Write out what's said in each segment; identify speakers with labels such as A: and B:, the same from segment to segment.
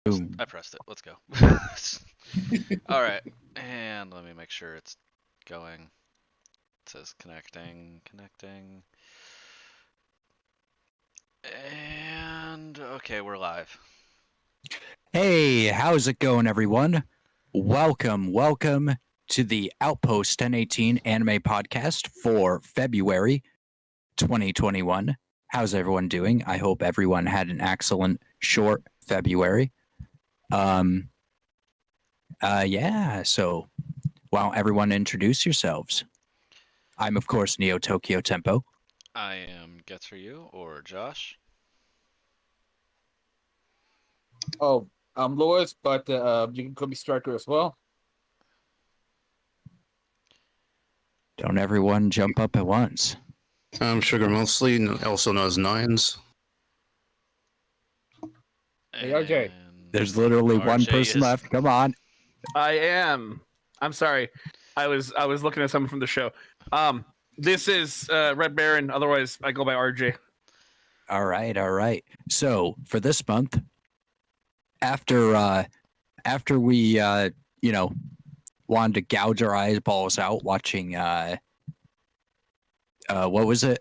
A: Boom.
B: I pressed it. Let's go. All right, and let me make sure it's going. It says connecting, and okay, we're live.
A: Hey, how's it going, everyone? Welcome to the Outpost 1018 anime podcast for February 2021. How's everyone doing? I hope everyone had an excellent short February. So why don't everyone introduce yourselves? I'm, of course, Neo Tokyo Tempo.
B: I am Getsu or Josh.
C: Oh, I'm Lois, but you can call me Striker as well.
A: Don't everyone jump up at once.
D: I'm Sugar Mostly, also known as Nines.
C: Hey, RJ.
B: And
A: There's literally one
B: RJ
A: person
B: is-
A: left. Come on.
E: I am. I'm sorry. I was looking at someone from the show. This is Red Baron. Otherwise, I go by RJ.
A: All right. So for this month, after we wanted to gouge our eyeballs out watching what was it?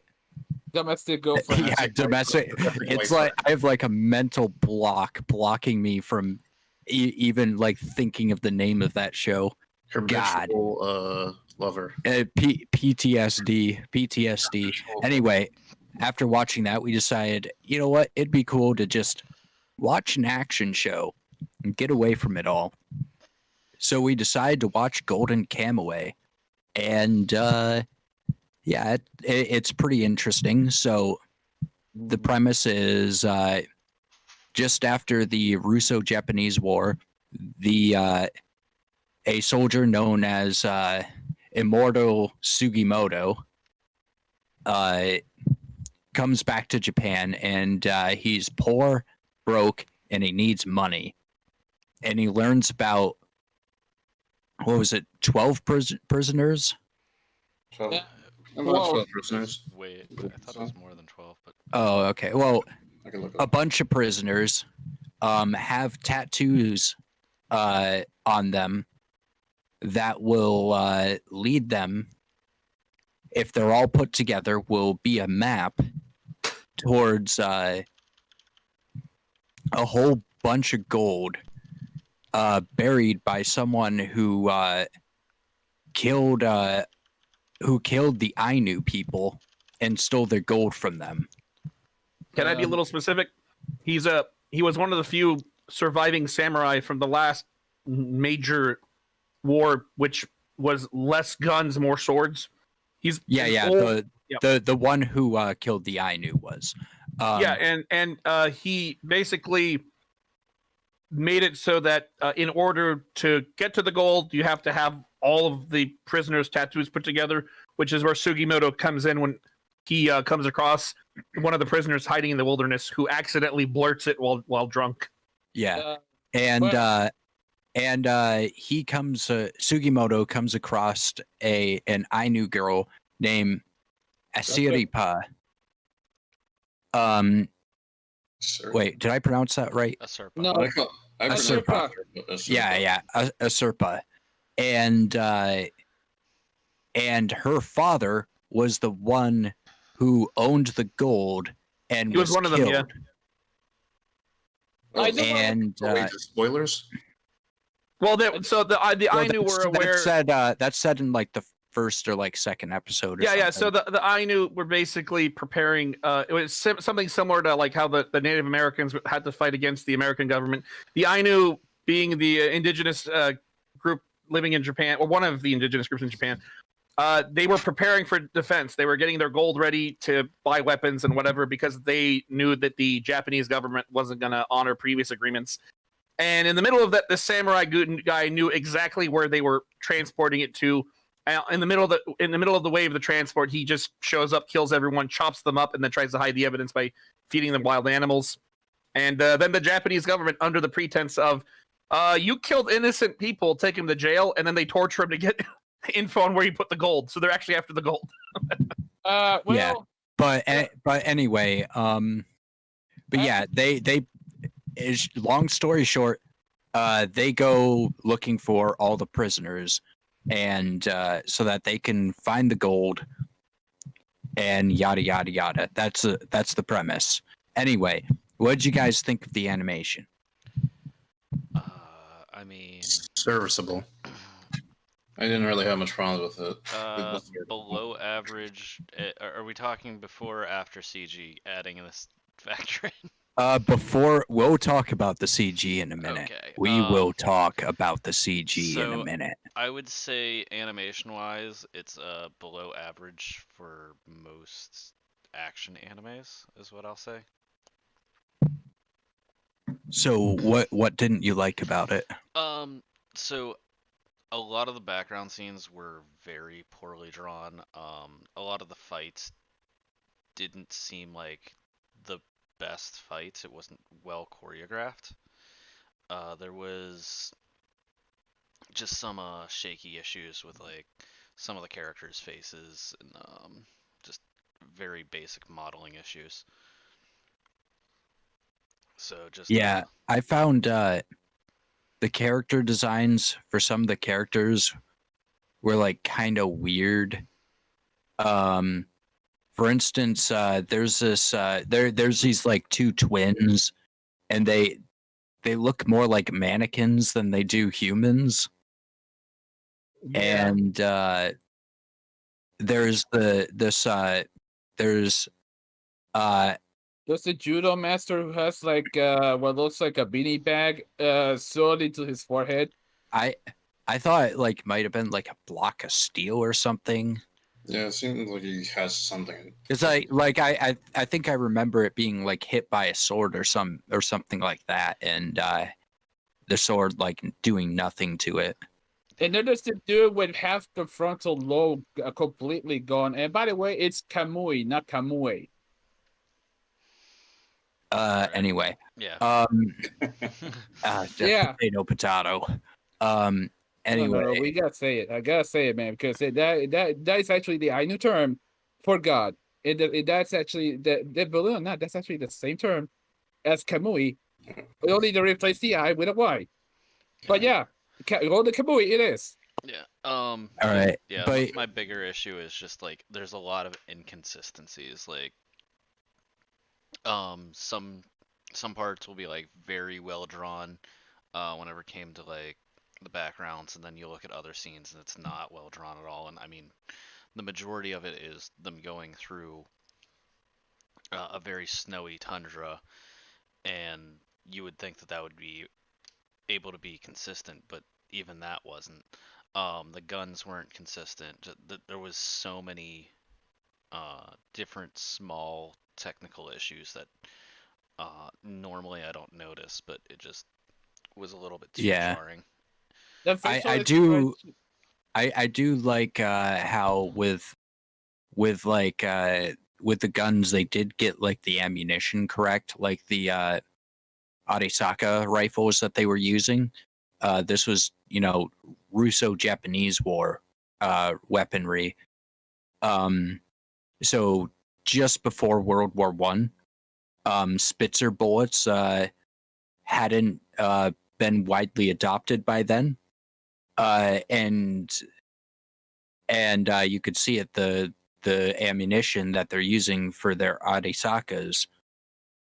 C: Domestic girlfriend.
A: Yeah, domestic. It's like I have like a mental block blocking me from even like thinking of the name of that show.
D: Habitual lover.
A: PTSD. Anyway, after watching that, we decided, you know what? It'd be cool to just watch an action show and get away from it all. So we decided to watch Golden Kamuy, and it's pretty interesting. So the premise is just after the Russo-Japanese War, a soldier known as Immortal Sugimoto comes back to Japan, and he's poor, broke, and he needs money. And he learns about, 12 prisoners?
D: 12.
C: Yeah.
D: About 12 prisoners.
B: Wait, I thought it was more than 12, but
A: Oh, okay. Well,
D: I can look
A: a
D: up.
A: bunch of prisoners have tattoos on them that will lead them, if they're all put together, will be a map towards a whole bunch of gold buried by someone who killed the Ainu people and stole their gold from them.
E: Can I be a little specific? He was one of the few surviving samurai from the last major war, which was less guns, more swords. He's old.
A: The one who killed the Ainu was.
E: And he basically made it so that in order to get to the gold, you have to have all of the prisoners' tattoos put together, which is where Sugimoto comes in when he comes across one of the prisoners hiding in the wilderness who accidentally blurts it while drunk.
A: Yeah.
C: Well-
A: He comes Sugimoto comes across an Ainu girl named Asiripa. Wait, did I pronounce that right?
B: a Serpa.
C: No.
D: I
A: Serpa. Yeah, Asirpa. And her father was the one who owned the gold and
E: He was one of them, yeah.
C: I know-
A: And
D: spoilers?
E: Well, the Ainu were aware.
A: That's said in like the first or like second episode. Or
E: Yeah. So
A: something.
E: the Ainu were basically preparing. It was something similar to like how the Native Americans had to fight against the American government. The Ainu, being the indigenous group living in Japan, or one of the indigenous groups in Japan, they were preparing for defense. They were getting their gold ready to buy weapons and whatever because they knew that the Japanese government wasn't going to honor previous agreements. And in the middle of that, the samurai guy knew exactly where they were transporting it to. In the middle of the wave of the transport, he just shows up, kills everyone, chops them up, and then tries to hide the evidence by feeding them wild animals. And then the Japanese government, under the pretense of, you killed innocent people, take him to jail, and then they torture him to get info on where you put the gold. So they're actually after the gold.
C: Well,
A: Yeah. But anyway, but yeah, they long story short, they go looking for all the prisoners, and so that they can find the gold, and yada yada yada. That's the premise. Anyway, what did you guys think of the animation?
B: I mean,
D: Serviceable. I didn't really have much problems with it. It was
B: below average. Are we talking before or after CG adding in this factor in?
A: Before we'll talk about the CG in a minute.
B: Okay.
A: We will talk about the CG in a
B: so
A: minute.
B: I would say animation-wise, it's below average for most action animes, is what I'll say.
A: So what didn't you like about it?
B: So a lot of the background scenes were very poorly drawn. A lot of the fights didn't seem like the best fights. It wasn't well choreographed. There was just some shaky issues with like some of the characters' faces and just very basic modeling issues. So just
A: Yeah, I found the character designs for some of the characters were like kind of weird. For instance, there's this there's these like two twins, and they look more like mannequins than they do humans.
C: Yeah.
A: And there's there's
C: There's a judo master who has like what looks like a beanie bag sewed into his forehead.
A: I thought it like might have been like a block of steel or something.
D: Yeah, it seems like he has something.
A: It's like I think I remember it being like hit by a sword or something like that, and the sword like doing nothing to it.
C: And then there's the dude with half the frontal lobe completely gone. And by the way, it's Kamui, not Kamui.
A: Anyway.
B: yeah.
C: Yeah.
A: Potato. Anyway.
C: No, we gotta say it. I gotta say it, man, because that is actually the Ainu term for God. That's actually believe it or not, that's actually the same term as Kamui. We only to replace the I with a Y. But yeah, Golden Kamuy, it is.
B: Yeah.
A: All right.
B: Yeah.
A: But
B: My bigger issue is just like there's a lot of inconsistencies. Like, some parts will be like very well drawn, whenever it came to like the backgrounds, and then you look at other scenes and it's not well drawn at all. And I mean, the majority of it is them going through a very snowy tundra, and you would think that would be able to be consistent, but even that wasn't. The guns weren't consistent. There was so many different small technical issues that normally I don't notice, but it just was a little bit too jarring.
A: I do like how with like with the guns they did get like the ammunition correct, like the Arisaka rifles that they were using. This was, Russo-Japanese war weaponry. So just before World War One, Spitzer bullets hadn't been widely adopted by then, and you could see it, the ammunition that they're using for their Arisakas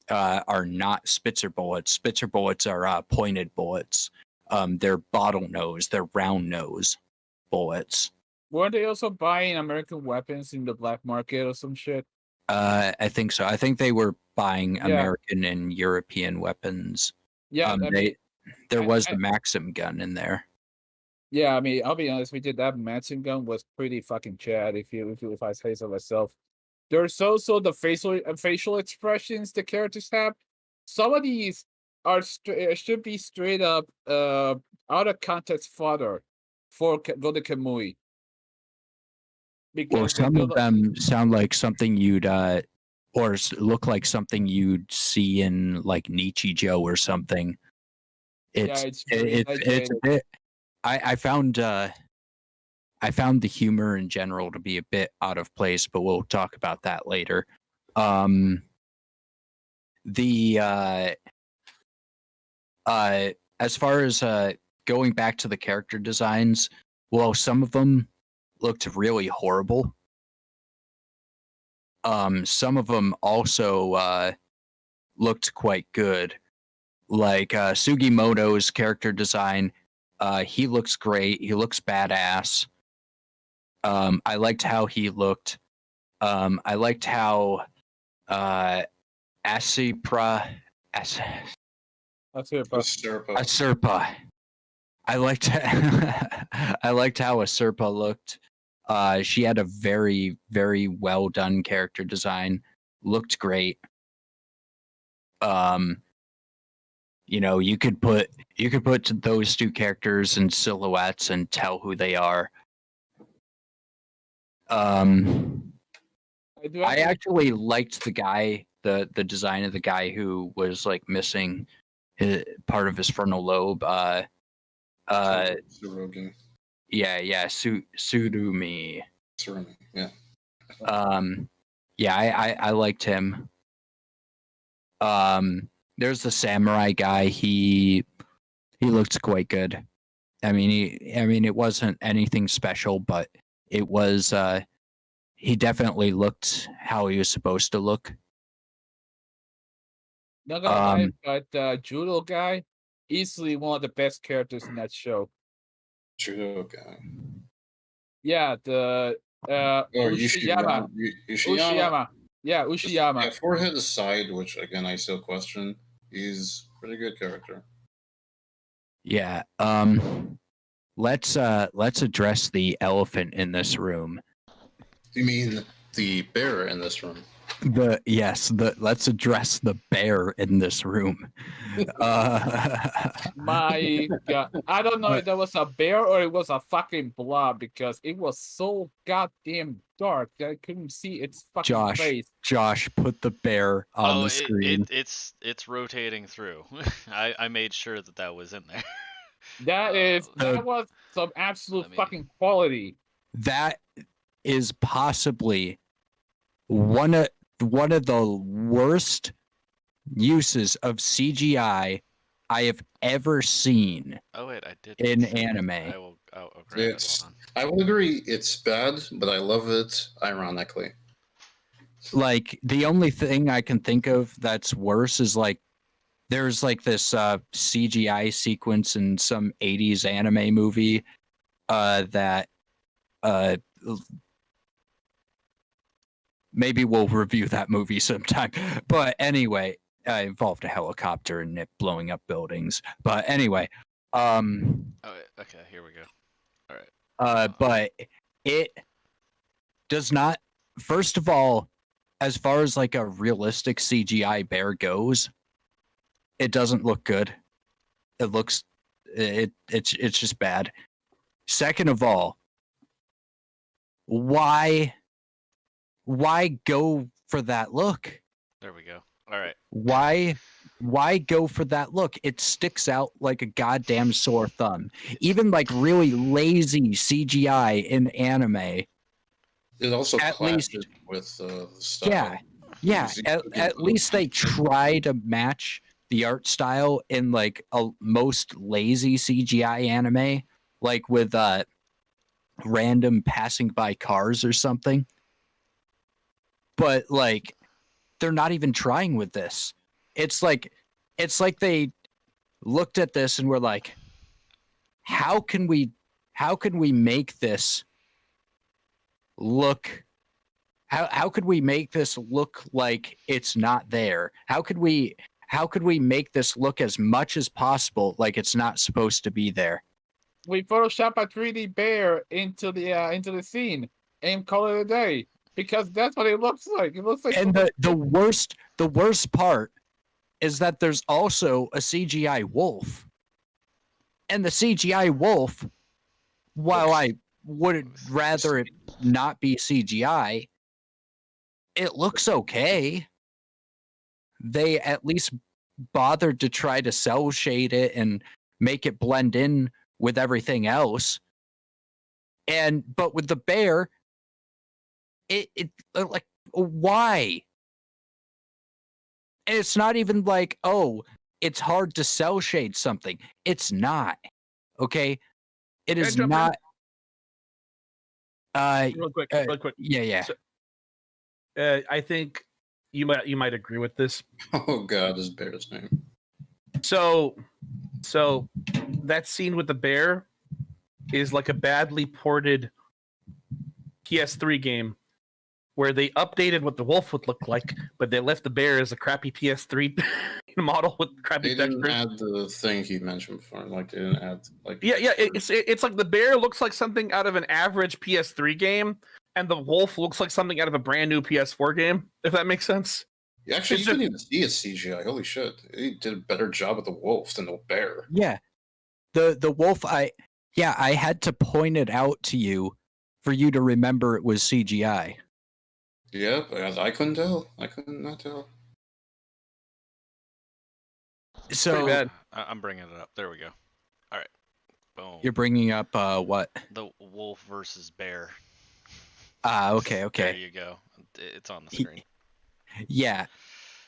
A: are not Spitzer bullets. Spitzer bullets are pointed bullets. They're bottle nose. They're round nose bullets.
C: Weren't they also buying American weapons in the black market or some shit?
A: I think so. I think they were buying American and European weapons.
C: Yeah,
A: there was the Maxim gun in there.
C: Yeah, I mean, I'll be honest with you, that Maxim gun was pretty fucking chad. If I say so myself. There's also the facial expressions the characters have. Some of these are should be straight up out of context fodder for Golden Kamuy.
A: Well, some of them sound like something you'd or look like something you'd see in like Nichijou or something. It's a bit. I found the humor in general to be a bit out of place, but we'll talk about that later. The As far as going back to the character designs, well, some of them looked really horrible. Some of them also looked quite good. Like Sugimoto's character design, he looks great. He looks badass. I liked how he looked. I liked how Asirpa. Asirpa. I liked I liked how Asirpa looked. She had a very, very well done character design. Looked great. You could put those two characters in silhouettes and tell who they are. I actually liked the guy, the design of the guy who was like missing part of his frontal lobe.
D: Tsurugi.
A: Yeah, Surumi.
D: Tsurumi, yeah.
A: I liked him. There's the samurai guy. He looked quite good. I mean, it wasn't anything special, but it was. He definitely looked how he was supposed to look.
C: Not gonna lie, but judo guy, easily one of the best characters in that show.
D: Judo guy.
C: Yeah, the Ushiyama.
D: Ushiyama.
C: Yeah, Ushiyama.
D: Yeah, forehead aside, which again I still question, he's a pretty good character.
A: Yeah. Let's address the elephant in this room.
D: You mean the bear in this room?
A: Let's address the bear in this room.
C: My God, I don't know if that was a bear or it was a fucking blob because it was so goddamn dark that I couldn't see its fucking face.
A: Josh, put the bear on the screen.
B: It's rotating through. I made sure that was in there.
C: That was some absolute fucking quality.
A: That is possibly one of the worst uses of CGI I have ever seen.
B: Oh wait, I did
A: in anime.
D: I will agree, it's bad, but I love it ironically.
A: Like the only thing I can think of that's worse is like there's like this CGI sequence in some 80s anime movie that maybe we'll review that movie sometime. But anyway, it involved a helicopter and it blowing up buildings. But anyway,
B: okay, here we go. All right.
A: But it does not. First of all, as far as like a realistic CGI bear goes, it doesn't look good. It's just bad. Second of all, why go for that look?
B: There we go. All right.
A: Why go for that look? It sticks out like a goddamn sore thumb. Even like really lazy CGI in anime.
D: It also
A: clashes
D: with the style.
A: Yeah. At least they try to match the art style in like a most lazy CGI anime, like with random passing by cars or something. But like they're not even trying with this. It's like they looked at this and were like, how can we make this look how could we make this look like it's not there? How could we make this look as much as possible like it's not supposed to be there?
C: We Photoshop a 3D bear into the scene and call it a day. Because that's what it looks like. It looks like.
A: And the worst part is that there's also a CGI wolf. And the CGI wolf, while I would rather it not be CGI, it looks okay. They at least bothered to try to cell shade it and make it blend in with everything else. But with the bear, it like, why? And it's not even like, oh, it's hard to cell shade something. It's not. Okay? It
E: Can I
A: is
E: jump in?
A: not.
E: Real quick.
A: Yeah.
E: So, I think you might agree with this.
D: Oh God, this bear's name.
E: So that scene with the bear is like a badly ported PS3 game where they updated what the wolf would look like, but they left the bear as a crappy PS3 model with crappy
D: They didn't
E: textures.
D: add the thing he mentioned before. Like they didn't add like.
E: Yeah. It's like the bear looks like something out of an average PS3 game, and the wolf looks like something out of a brand new PS4 game. If that makes sense.
D: Actually,
E: It's
D: you couldn't even see his CGI. Holy shit! He did a better job with the wolf than the bear.
A: Yeah. The wolf, I had to point it out to you for you to remember it was CGI.
D: Yeah, but I couldn't tell. I could not tell.
A: So
E: Pretty bad.
B: I'm bringing it up. There we go. All right. Boom.
A: you're bringing up what?
B: The wolf versus bear.
A: Okay.
B: There you go. It's on the screen.
A: Yeah.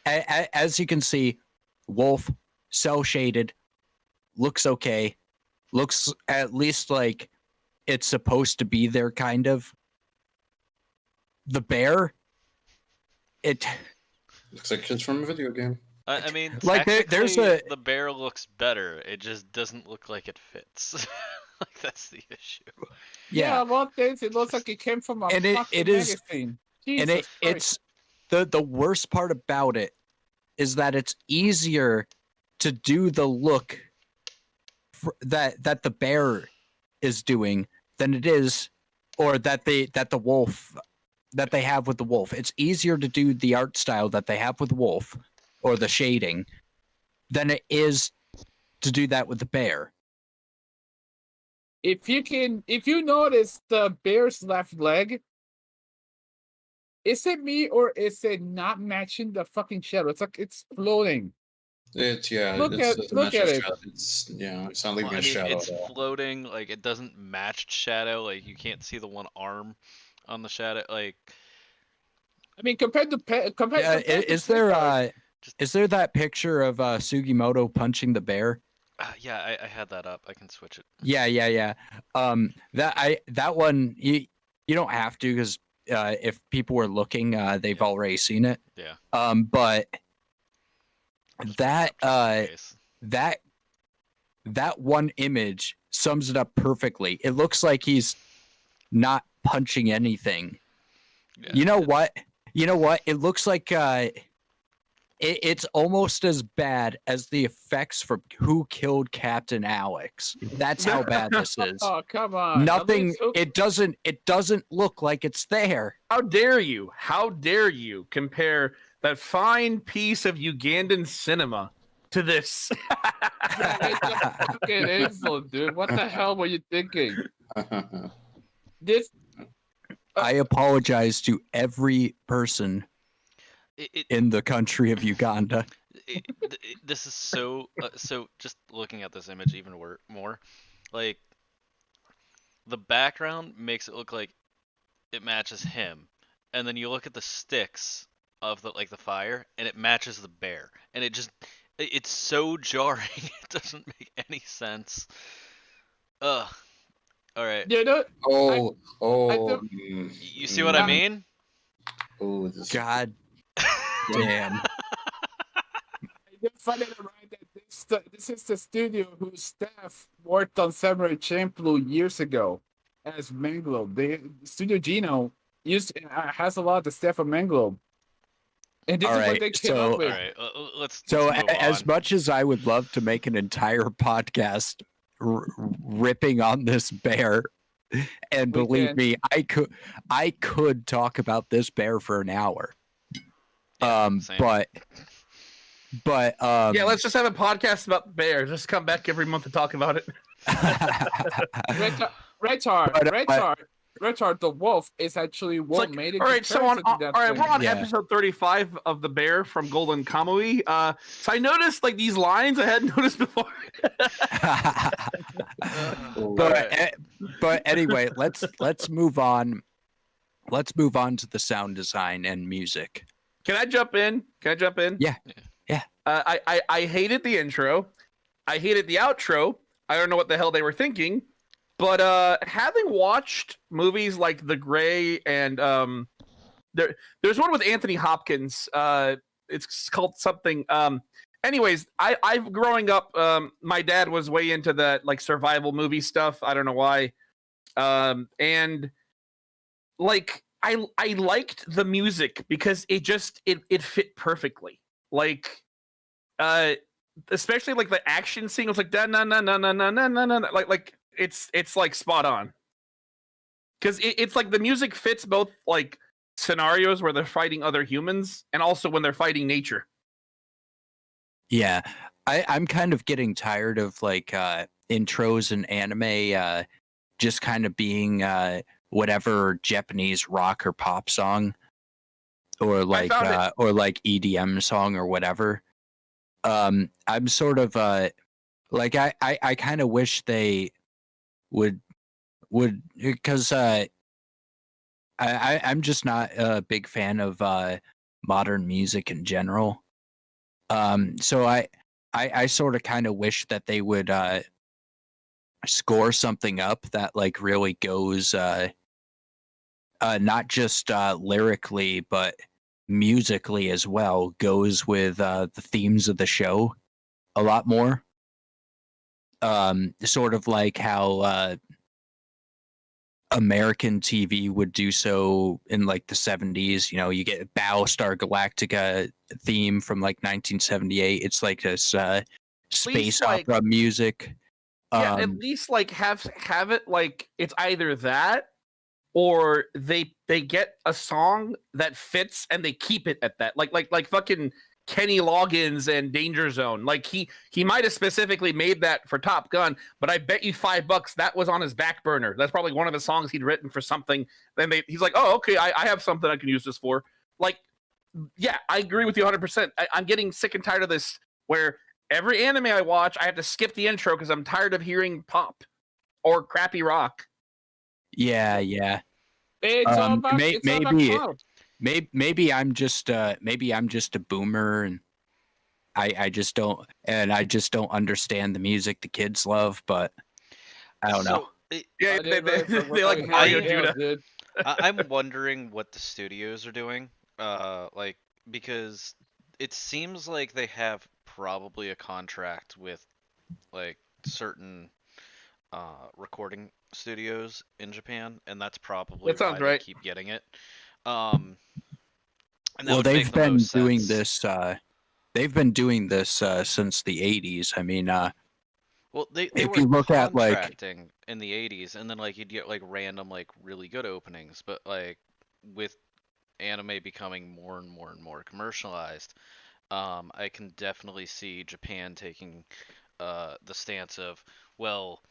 A: As you can see, wolf, cell shaded, looks okay. Looks at least like it's supposed to be there, kind of. The bear, it
D: Looks like kids from a video game.
B: I mean,
A: Like, there's
B: the bear looks better. It just doesn't look like it fits. Like that's the issue.
A: yeah.
C: Well, it looks like it came from a
A: And it
C: fucking
A: is-
C: magazine.
A: And
C: Jesus
A: it's the worst part about it is that it's easier to do the look that the bear is doing than it is, or that the wolf that they have with the wolf. It's easier to do the art style that they have with wolf or the shading than it is to do that with the bear.
C: If you notice the bear's left leg, is it me or is it not matching the fucking shadow? It's like it's floating.
D: It's
C: Look
D: it's
C: at- look at it.
D: shadow. It's it's not leaving
B: Well, I
D: a
B: mean,
D: shadow
B: it's
D: at all.
B: floating. Like it doesn't match shadow. Like you can't see the one arm on the shadow. Like
C: I mean, compared to
A: Is there that picture of Sugimoto punching the bear?
B: yeah, I had that up. I can switch it.
A: Yeah. That one you don't have to, because if people were looking, they've already seen it.
B: Yeah.
A: But
B: Just
A: that
B: bring it up just in case.
A: that one image sums it up perfectly. It looks like he's not punching anything.
B: Yeah,
A: You know what? It looks like it's almost as bad as the effects from Who Killed Captain Alex. That's how bad this is.
C: Oh, come on.
A: Nothing.
C: At least
A: It doesn't look like it's there.
E: How dare you? How dare you compare that fine piece of Ugandan cinema to this?
C: it's a fucking insult, dude. What the hell were you thinking? This
A: I apologize to every person in the country of Uganda.
B: This is so so. Just looking at this image even more, like the background makes it look like it matches him, and then you look at the sticks of the fire, and it matches the bear, and it's so jarring. It doesn't make any sense. Ugh. All right.
C: you know,
D: Oh,
B: You see what I mean?
D: Oh, this
A: God damn.
C: it's funny to write that this is the studio whose staff worked on Samurai Champloo years ago as Manglobe. Studio Gino has a lot of the staff of Manglobe. And this
A: All
C: is what
A: right,
C: they came
A: so-
C: up with.
B: All right. Let's
A: So
B: move
A: as
B: on.
A: much as I would love to make an entire podcast ripping on this bear, and
C: We
A: believe
C: can.
A: me, I could talk about this bear for an hour.
B: Yeah, same.
A: But
E: Yeah, let's just have a podcast about the bears. Just come back every month to talk about it.
C: Retard, the wolf is actually
E: It's
C: wolf
E: like,
C: made.
E: all right, so on, all right, we're on
A: Yeah.
E: episode 35 of the bear from Golden Kamuy. So I noticed like these lines I hadn't noticed before.
A: but anyway, let's move on. Let's move on to the sound design and music.
E: Can I jump in?
A: Yeah.
E: I hated the intro. I hated the outro. I don't know what the hell they were thinking. But having watched movies like The Gray and there's one with Anthony Hopkins. It's called something. Anyways, I've growing up. My dad was way into that like survival movie stuff. I don't know why. And like I liked the music because it just it fit perfectly. Like especially like the action scene was like da na na na na na na na na like it's like spot on. Because it's like the music fits both like scenarios where they're fighting other humans and also when they're fighting nature.
A: Yeah, I'm kind of getting tired of like intros in anime just kind of being whatever Japanese rock or pop song or like EDM song or whatever. I'm sort of like I kind of wish they would because I'm just not a big fan of modern music in general. So I sort of kind of wish that they would score something up that like really goes not just lyrically but musically as well, goes with the themes of the show a lot more. Sort of like how American TV would do so in like the 70s. You know, you get Battlestar Galactica theme from like 1978. It's like this space opera music.
E: Yeah, at least like have it like it's either that or they get a song that fits and they keep it at that. Like fucking Kenny Loggins and Danger Zone. Like he might have specifically made that for Top Gun, but I bet you $5 that was on his back burner. That's probably one of the songs he'd written for something. Then he's like, oh, okay, I have something I can use this for. Like, yeah, I agree with you 100%. I'm getting sick and tired of this where every anime I watch, I have to skip the intro because I'm tired of hearing pop or crappy rock.
A: Yeah.
C: It's all about pop.
A: Maybe I'm just a boomer and I just don't understand the music the kids love, but I don't know.
E: Yeah, they like Mario Judah.
B: I'm wondering what the studios are doing, like because it seems like they have probably a contract with like certain recording studios in Japan, and that's probably why they keep getting it. And
A: well, they've been doing this. They've been doing this since the 80s. I mean,
B: well, they
A: if
B: were
A: you look at like
B: contracting in the 80s, and then like you'd get like random like really good openings, but like with anime becoming more and more and more commercialized, I can definitely see Japan taking the stance of, well,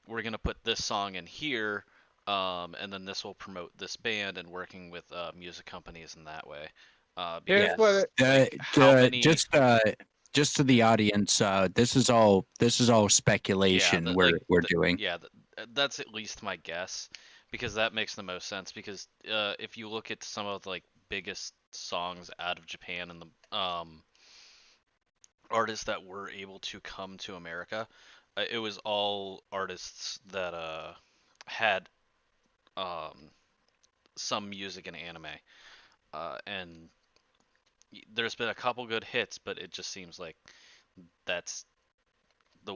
B: we're gonna put this song in here, and then this will promote this band, and working with music companies in that way. Because
A: just to the audience, this is all speculation we're doing.
B: Yeah, that's at least my guess, because that makes the most sense. Because if you look at some of the like biggest songs out of Japan and the artists that were able to come to America, it was all artists that had some music in anime, and there's been a couple good hits, but it just seems like that's the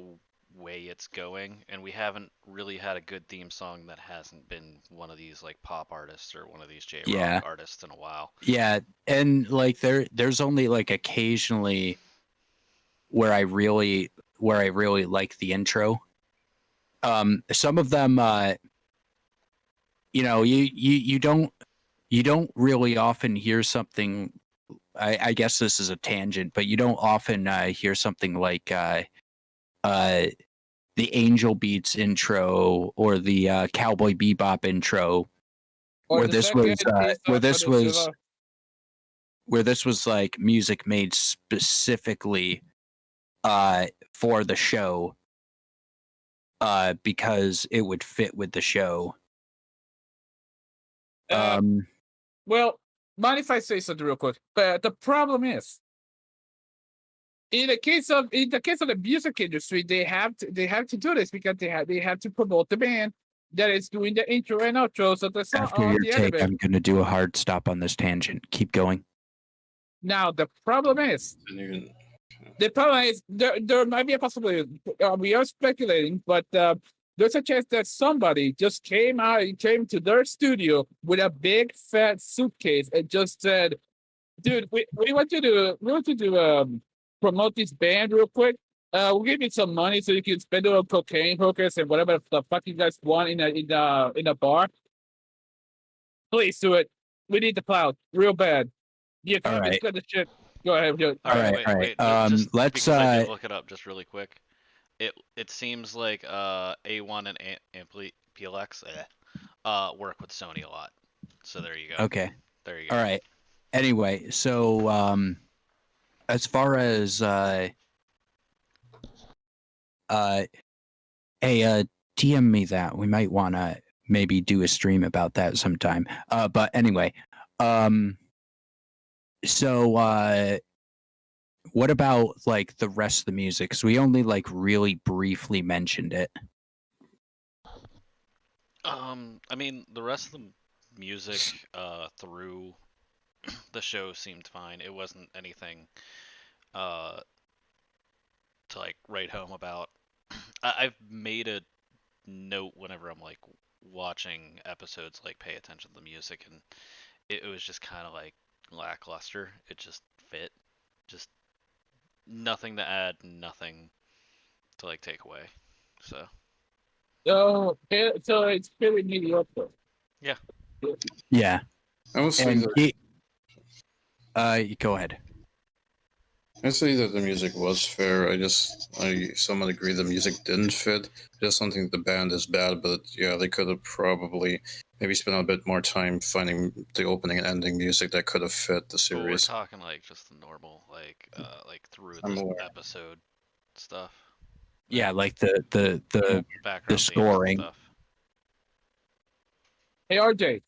B: way it's going, and we haven't really had a good theme song that hasn't been one of these like pop artists or one of these J-rock artists in a while.
A: Yeah, and like there's only like occasionally where I really like the intro. Some of them, you know, you don't really often hear something. I guess this is a tangent, but you don't often hear something like the Angel Beats intro or the Cowboy Bebop intro, where this was like music made specifically for the show, because it would fit with the show.
C: Well, mind if I say something real quick? But the problem is, In the case of the music industry, they have to do this because they have to promote the band that is doing the intro and outros of the song.
A: After your
C: the
A: take,
C: anime.
A: I'm going to do a hard stop on this tangent. Keep going.
C: Now the problem is there might be a possibility. We are speculating, but there's a chance that somebody just came to their studio with a big fat suitcase and just said, "Dude, we want to do promote this band real quick. We'll give you some money so you can spend it on cocaine, hookers, and whatever the fuck you guys want in a bar. Please do it. We need the clout real bad. Yeah,
A: All right.
C: the shit. Go ahead. Do it.
A: All right.
B: Wait. Just
A: let's
B: because I did look it up just really quick. It seems like A1 and PLX work with Sony a lot. So there you go.
A: Okay.
B: There you go.
A: All right. Anyway, so as far as DM me that. We might want to maybe do a stream about that sometime. But anyway, so what about like the rest of the music? Because we only like really briefly mentioned it.
B: I mean, the rest of the music through the show seemed fine. It wasn't anything to like write home about. I've made a note whenever I'm like watching episodes, like pay attention to the music, and it was just kind of like lackluster. It just fit, just nothing to add, nothing to like take away. So
C: it's pretty mediocre.
A: Yeah.
D: I would say
A: And
D: that,
A: go ahead.
D: I'd say that the music was fair. I somewhat agree the music didn't fit. Just don't think the band is bad, but yeah, they could have probably maybe spent a bit more time finding the opening and ending music that could have fit the
B: but we're
D: series.
B: talking like just the normal, like through
D: I'm
B: the
D: aware.
B: episode stuff.
A: Yeah, like the
B: Background themes and
A: scoring.
B: stuff.
C: Hey RJ,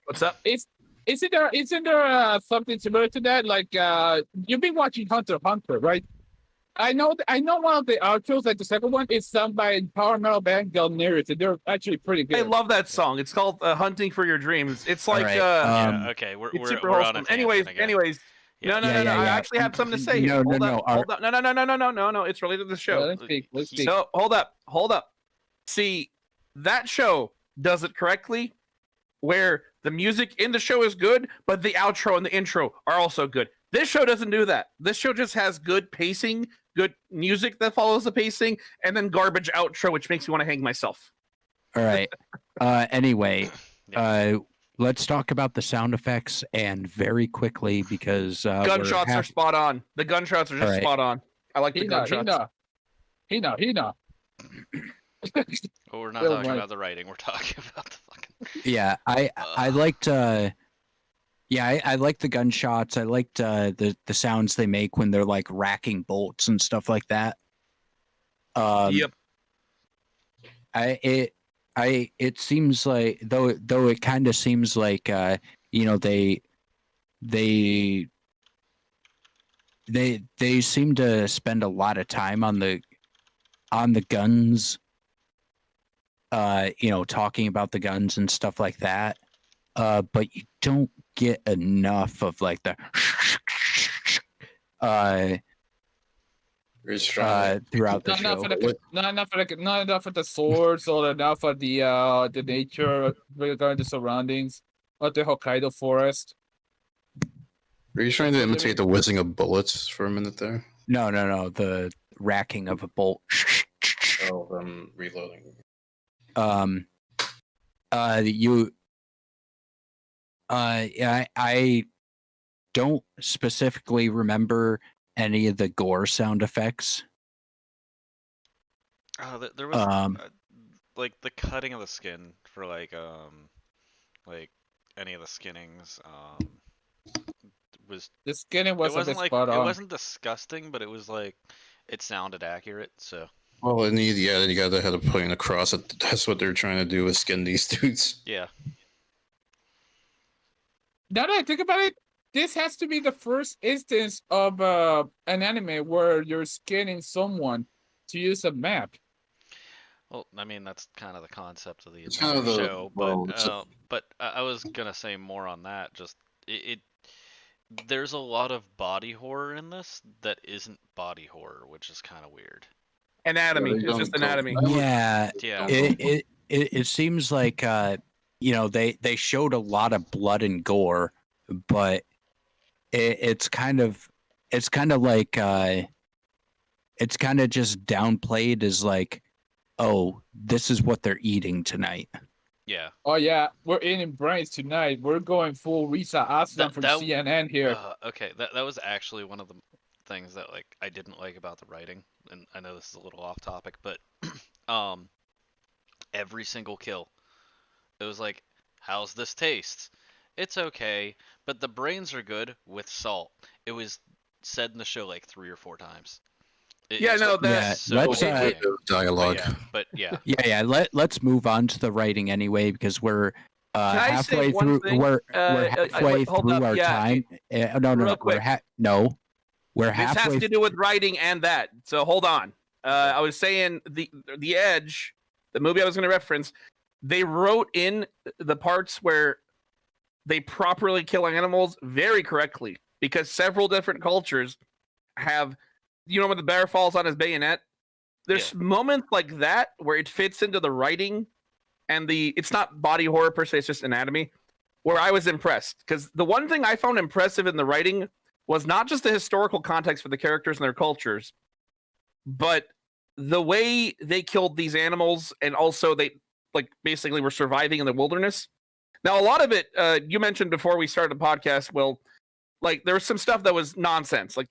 E: What's up?
C: isn't there something similar to that? Like you've been watching Hunter x Hunter, right? I know one of the outros, like the second one, is sung by power metal band Galnerius, and they're actually pretty good.
E: I love that song. It's called "Hunting for Your Dreams." It's like
A: right,
B: Yeah, okay,
E: it's
B: we're
E: super
B: on a
E: wholesome.
B: tangent again.
E: Anyways.
B: Yeah.
E: No.
A: Yeah.
E: I actually have something to say here.
A: No.
E: Hold up. No. It's related to the show.
C: Let's speak.
E: So hold up. See, that show does it correctly, where the music in the show is good, but the outro and the intro are also good. This show doesn't do that. This show just has good pacing, good music that follows the pacing, and then garbage outro, which makes me want to hang myself.
A: All right. Anyway, let's talk about the sound effects and very quickly because
E: Gunshots are spot on. The gunshots are just
A: Alright.
E: spot on. I like the gunshots.
C: He know.
B: But we're not
C: Oh,
B: talking
C: my.
B: about the writing. We're talking about the fucking.
A: Yeah, I liked. I liked the gunshots. I liked the sounds they make when they're like racking bolts and stuff like that.
E: Yep.
A: It seems like though it kind of seems like they seem to spend a lot of time on the guns, talking about the guns and stuff like that, but you don't get enough of like the
D: Very strong.
A: throughout the
C: Not enough
A: show.
C: not enough of the swords or enough of the nature regarding the surroundings of the Hokkaido forest.
D: Are you trying to imitate the whizzing of bullets for a minute there?
A: No, the racking of a bolt.
D: Oh, them reloading.
A: I don't specifically remember any of the gore sound effects.
B: There was like the cutting of the skin for like any of the skinnings was
C: The skinning was
B: it
C: a
B: wasn't
C: bit
B: like
C: spot
B: it
C: on.
B: wasn't disgusting, but it was like it sounded accurate. So
D: Well, and then you got to have a point across it. That's what they're trying to do is skin these dudes.
B: yeah,
C: Now that I think about it, this has to be the first instance of an anime where you're scanning someone to use a map.
B: Well, I mean that's kind of the concept of the
D: It's
B: entire
D: kind of the
B: show,
D: well,
B: but I was gonna say more on that. Just it there's a lot of body horror in this that isn't body horror, which is kind of weird.
E: Anatomy.
D: they
E: It's
D: don't
E: just
D: go-
E: anatomy.
A: Yeah,
B: Yeah.
A: it seems like they showed a lot of blood and gore, but it's kind of like it's kind of just downplayed as like, oh, this is what they're eating tonight.
B: Yeah.
C: Oh yeah, we're eating brains tonight. We're going full Risa Aslan from
B: that-
C: CNN here.
B: Okay, that was actually one of the things that like I didn't like about the writing, and I know this is a little off topic, but every single kill, it was like, how's this taste? It's okay, but the brains are good with salt. It was said in the show like 3 or 4 times.
E: Yeah, no, that-
B: so
A: let's,
B: annoying.
D: dialogue.
B: But yeah.
A: Yeah. Let's move on to the writing anyway, because we're
E: Can I say
A: halfway
E: one
A: through.
E: thing?
A: We're
E: wait,
A: halfway
E: hold
A: through
E: up,
A: our
E: yeah,
A: time. No.
E: real quick.
A: We're
E: This has
A: halfway.
E: to do with writing and that. So hold on. I was saying the Edge, the movie I was going to reference, they wrote in the parts where they properly kill animals very correctly, because several different cultures have, when the bear falls on his bayonet, there's moments like that where it fits into the writing and it's not body horror per se, it's just anatomy, where I was impressed. Because the one thing I found impressive in the writing was not just the historical context for the characters and their cultures, but the way they killed these animals, and also they basically were surviving in the wilderness. Now, a lot of it, you mentioned before we started the podcast, Will, like there was some stuff that was nonsense, like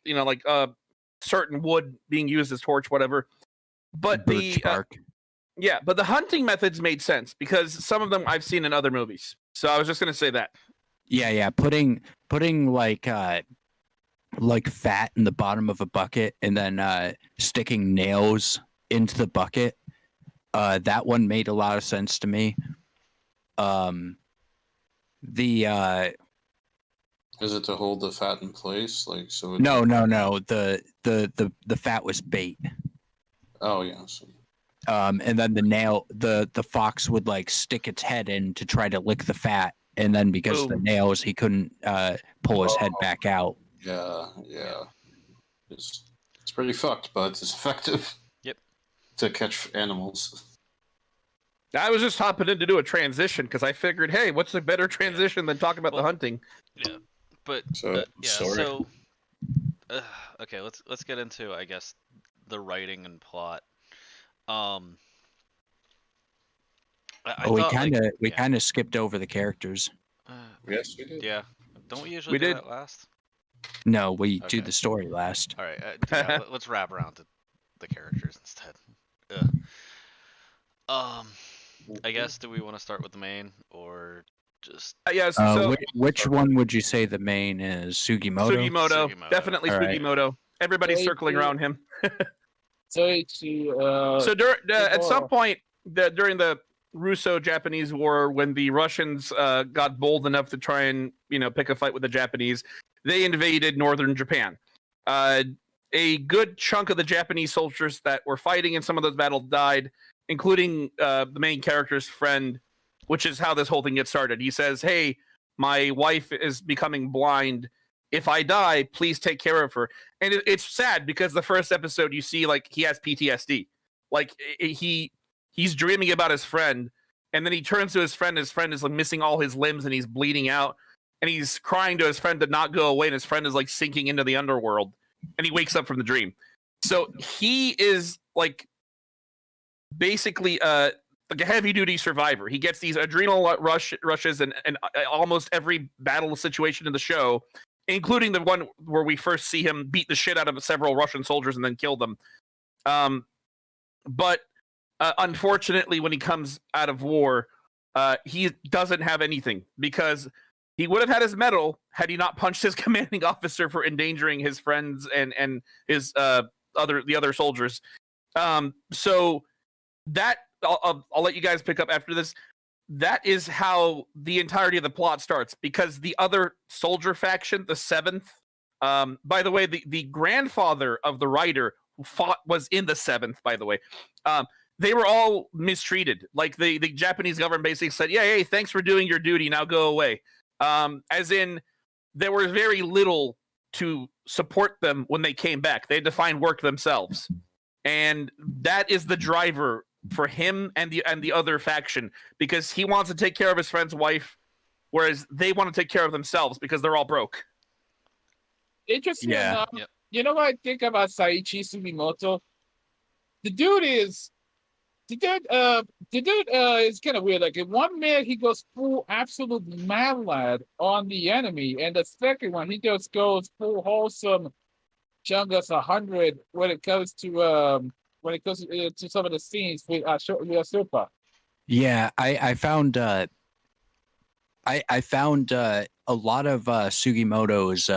E: certain wood being used as torch, whatever. But
A: Birch bark.
E: but the hunting methods made sense because some of them I've seen in other movies. So I was just going to say that.
A: Yeah. Putting like fat in the bottom of a bucket and then sticking nails into the bucket. That one made a lot of sense to me.
D: Is it to hold the fat in place, like so?
A: No. The fat was bait.
D: Oh yeah. So.
A: And then the fox would like stick its head in to try to lick the fat, and then because of the nails, he couldn't pull his head back out.
D: Yeah. It's pretty fucked, but it's effective.
B: Yep.
D: To catch animals.
E: I was just hopping in to do a transition because I figured, hey, what's a better transition than talking about the hunting?
B: Yeah, but
D: So, story.
B: so okay, let's get into, I guess, the writing and plot.
A: We kind of skipped over the characters.
D: Yes, we did.
B: Yeah, don't we usually do that last?
A: No, we do
B: Okay.
A: the story last.
B: All right, let's wrap around to the characters instead. I guess, do we want to start with the main or just?
E: Yes.
A: Which one would you say the main is? Sugimoto?
E: Sugimoto. Definitely
A: All right.
E: Sugimoto. Everybody's circling around him.
C: So
E: at some point during the Russo-Japanese War, when the Russians got bold enough to try and pick a fight with the Japanese, they invaded northern Japan. A good chunk of the Japanese soldiers that were fighting in some of those battles died, including the main character's friend, which is how this whole thing gets started. He says, "Hey, my wife is becoming blind. If I die, please take care of her." And it's sad because the first episode you see like he has PTSD. Like he's dreaming about his friend, and then he turns to his friend. His friend is like missing all his limbs and he's bleeding out. And he's crying to his friend to not go away, and his friend is like sinking into the underworld. And he wakes up from the dream. So he is like basically like a heavy duty survivor. He gets these adrenal rushes and almost every battle situation in the show, including the one where we first see him beat the shit out of several Russian soldiers and then kill them. But unfortunately, when he comes out of war, he doesn't have anything, because he would have had his medal had he not punched his commanding officer for endangering his friends and his the other soldiers. So that I'll let you guys pick up after this. that is how the entirety of the plot starts, because the other soldier faction, the Seventh, by the way, the grandfather of the writer who fought was in the Seventh, by the way. They were all mistreated. Like the Japanese government basically said, yeah, hey, thanks for doing your duty, now go away. As in, there was very little to support them when they came back. They had to find work themselves. And that is the driver for him and the other faction, because he wants to take care of his friend's wife, whereas they want to take care of themselves because they're all broke.
C: Interesting
A: Yeah.
C: enough,
B: Yep.
C: you know what I think about Saichi Sugimoto? The dude is kind of weird. Like in one minute he goes full absolute mad lad on the enemy, and the second one he just goes full wholesome Chungus 100 when it comes to some of the scenes with Super.
A: Yeah, I found I found a lot of Sugimoto's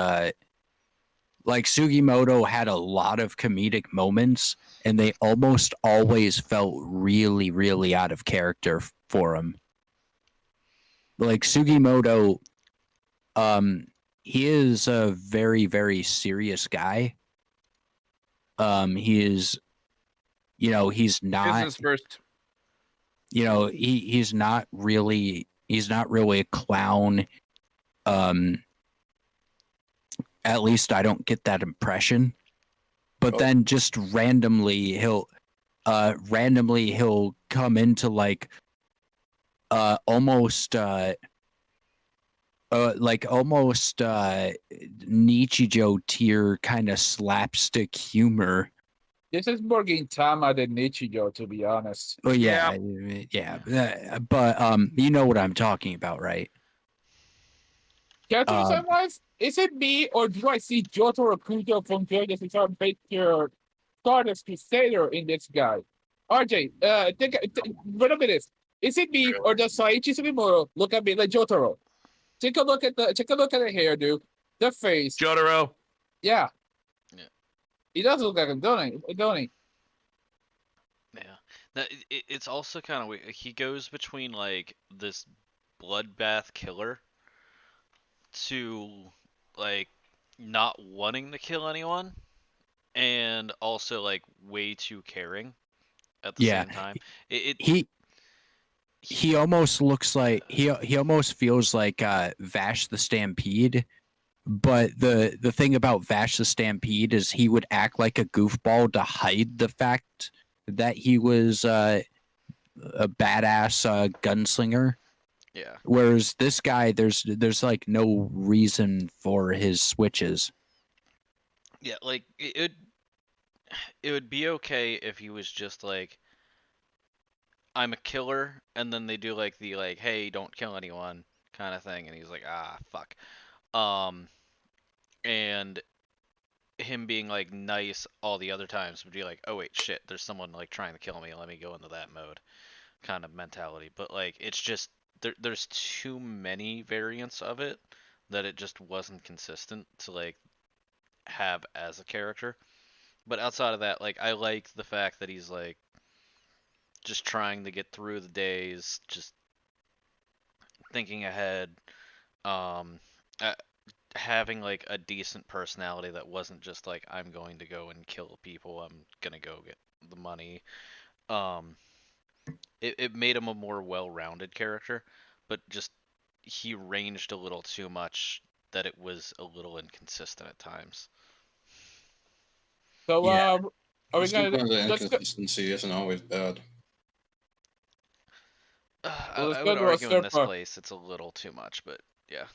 A: like Sugimoto had a lot of comedic moments, and they almost always felt really, really out of character for him. Like Sugimoto, he is a very, very serious guy. He is, he's not,
E: Business first.
A: he's not really a clown. At least I don't get that impression. But then just randomly he'll come into like almost Nichijou tier kind of slapstick humor.
C: This is more Gintama than Nichijou, to be honest.
A: Oh yeah. But you know what I'm talking about, right?
C: Character design wise, is it me or do I see Jotaro Kudo from Jojo's Bizarre Adventure Stardust Crusader in this guy? RJ, what about this? Is it me or does Saichi Sugimoto look at me like Jotaro? Take a look at the hairdo, the face.
E: Jotaro.
C: Yeah.
B: Yeah.
C: He does look like him, don't he?
B: Yeah. It's also kind of weird. He goes between like this bloodbath killer to like not wanting to kill anyone, and also like way too caring at the same time.
A: He almost looks like he almost feels like Vash the Stampede. But the thing about Vash the Stampede is he would act like a goofball to hide the fact that he was a badass gunslinger.
B: Yeah.
A: Whereas this guy, there's like no reason for his switches.
B: Yeah, like it would be okay if he was just like, I'm a killer, and then they do like the like, hey, don't kill anyone kind of thing, and he's like, ah, fuck. And him being like nice all the other times would be like, oh wait, shit, there's someone like trying to kill me, let me go into that mode kind of mentality. But like it's just there's too many variants of it that it just wasn't consistent to like have as a character. But outside of that, like I like the fact that he's like just trying to get through the days, just thinking ahead, um having like a decent personality that wasn't just like, I'm going to go and kill people, I'm gonna go get the money. It made him a more well-rounded character, but just he ranged a little too much that it was a little inconsistent at times.
C: So
A: Yeah.
C: are we gonna
D: The
C: let's go,
D: inconsistency isn't always bad.
B: I would argue in this place it's a little too much, but yeah.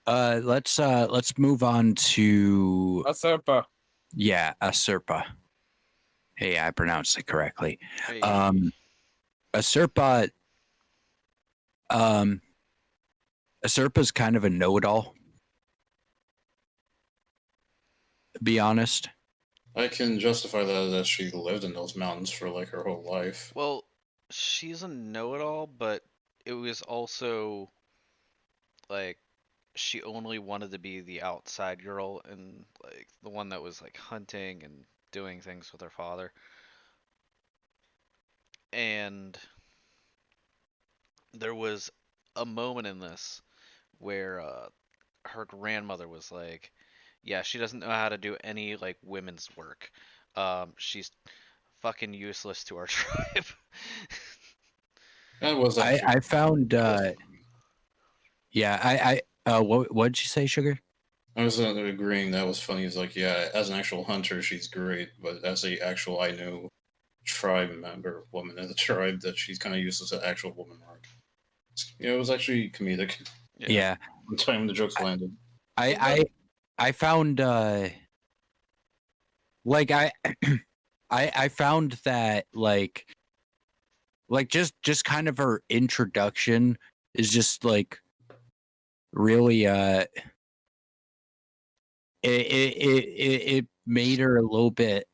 A: Let's move on to
C: Aserpa.
A: yeah, Aserpa. Hey, I pronounced it correctly.
B: Hey.
A: Aserpa Aserpa's kind of a know-it-all. To be honest.
D: I can justify that she lived in those mountains for like her whole life.
B: Well, she's a know-it-all, but it was also like she only wanted to be the outside girl and like the one that was like hunting and doing things with her father. And there was a moment in this where her grandmother was like, "Yeah, she doesn't know how to do any like women's work. She's fucking useless to our tribe."
D: That was actually.
A: I found yeah, what'd you say, Sugar?
D: I was agreeing that was funny. It's like, yeah, as an actual hunter, she's great, but as a actual Ainu tribe member, woman in the tribe, that she's kind of useless at actual woman work. Yeah, it was actually comedic.
A: Yeah.
D: The time the jokes landed.
A: I found like I found that like just kind of her introduction is just like really it made her a little bit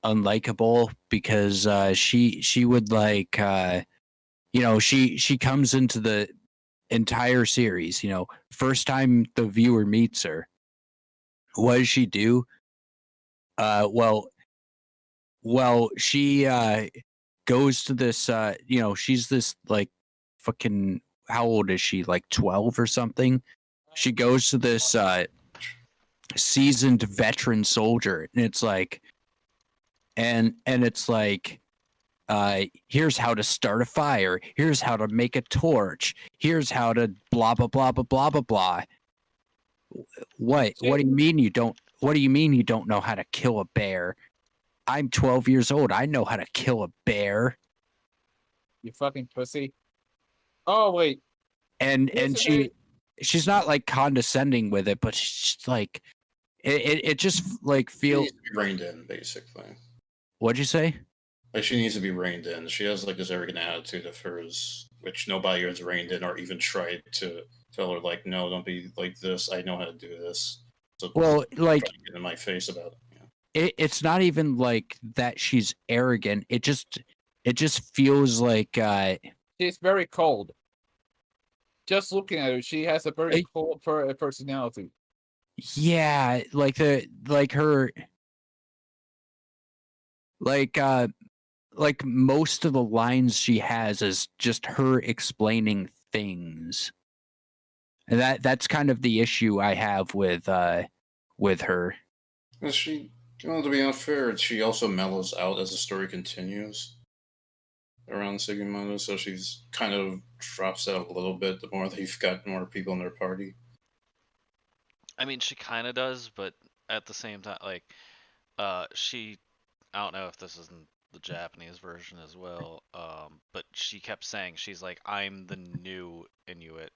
A: unlikable because she would like she comes into the entire series, first time the viewer meets her, what does she do? Well, she goes to this she's this like fucking, how old is she, like 12 or something? She goes to this seasoned veteran soldier, and it's like it's like here's how to start a fire, here's how to make a torch, here's how to blah blah blah blah blah blah blah. What do you mean you don't know how to kill a bear? I'm 12 years old. I know how to kill a bear.
C: You fucking pussy. Oh wait.
A: And she's not like condescending with it, but she's like it just like
D: She
A: feel.
D: needs to be reined in, basically.
A: What'd you say?
D: Like, she needs to be reined in. She has like this arrogant attitude of hers, which nobody has reined in or even tried to tell her, like, no, don't be like this. I know how to do this. So
A: Well, like,
D: get in my face about it.
A: It's not even like that she's arrogant. It just feels like
C: she's very cold. Just looking at her, she has a very cold personality.
A: Yeah, like her like most of the lines she has is just her explaining things. And that's kind of the issue I have with her.
D: Well, she, to be unfair, she also mellows out as the story continues around Sugimoto, so she's kind of drops out a little bit the more they've got more people in their party.
B: I mean, she kind of does, but at the same time, like, she, I don't know if this is in the Japanese version as well, but she kept saying, she's like, I'm the new Inuit,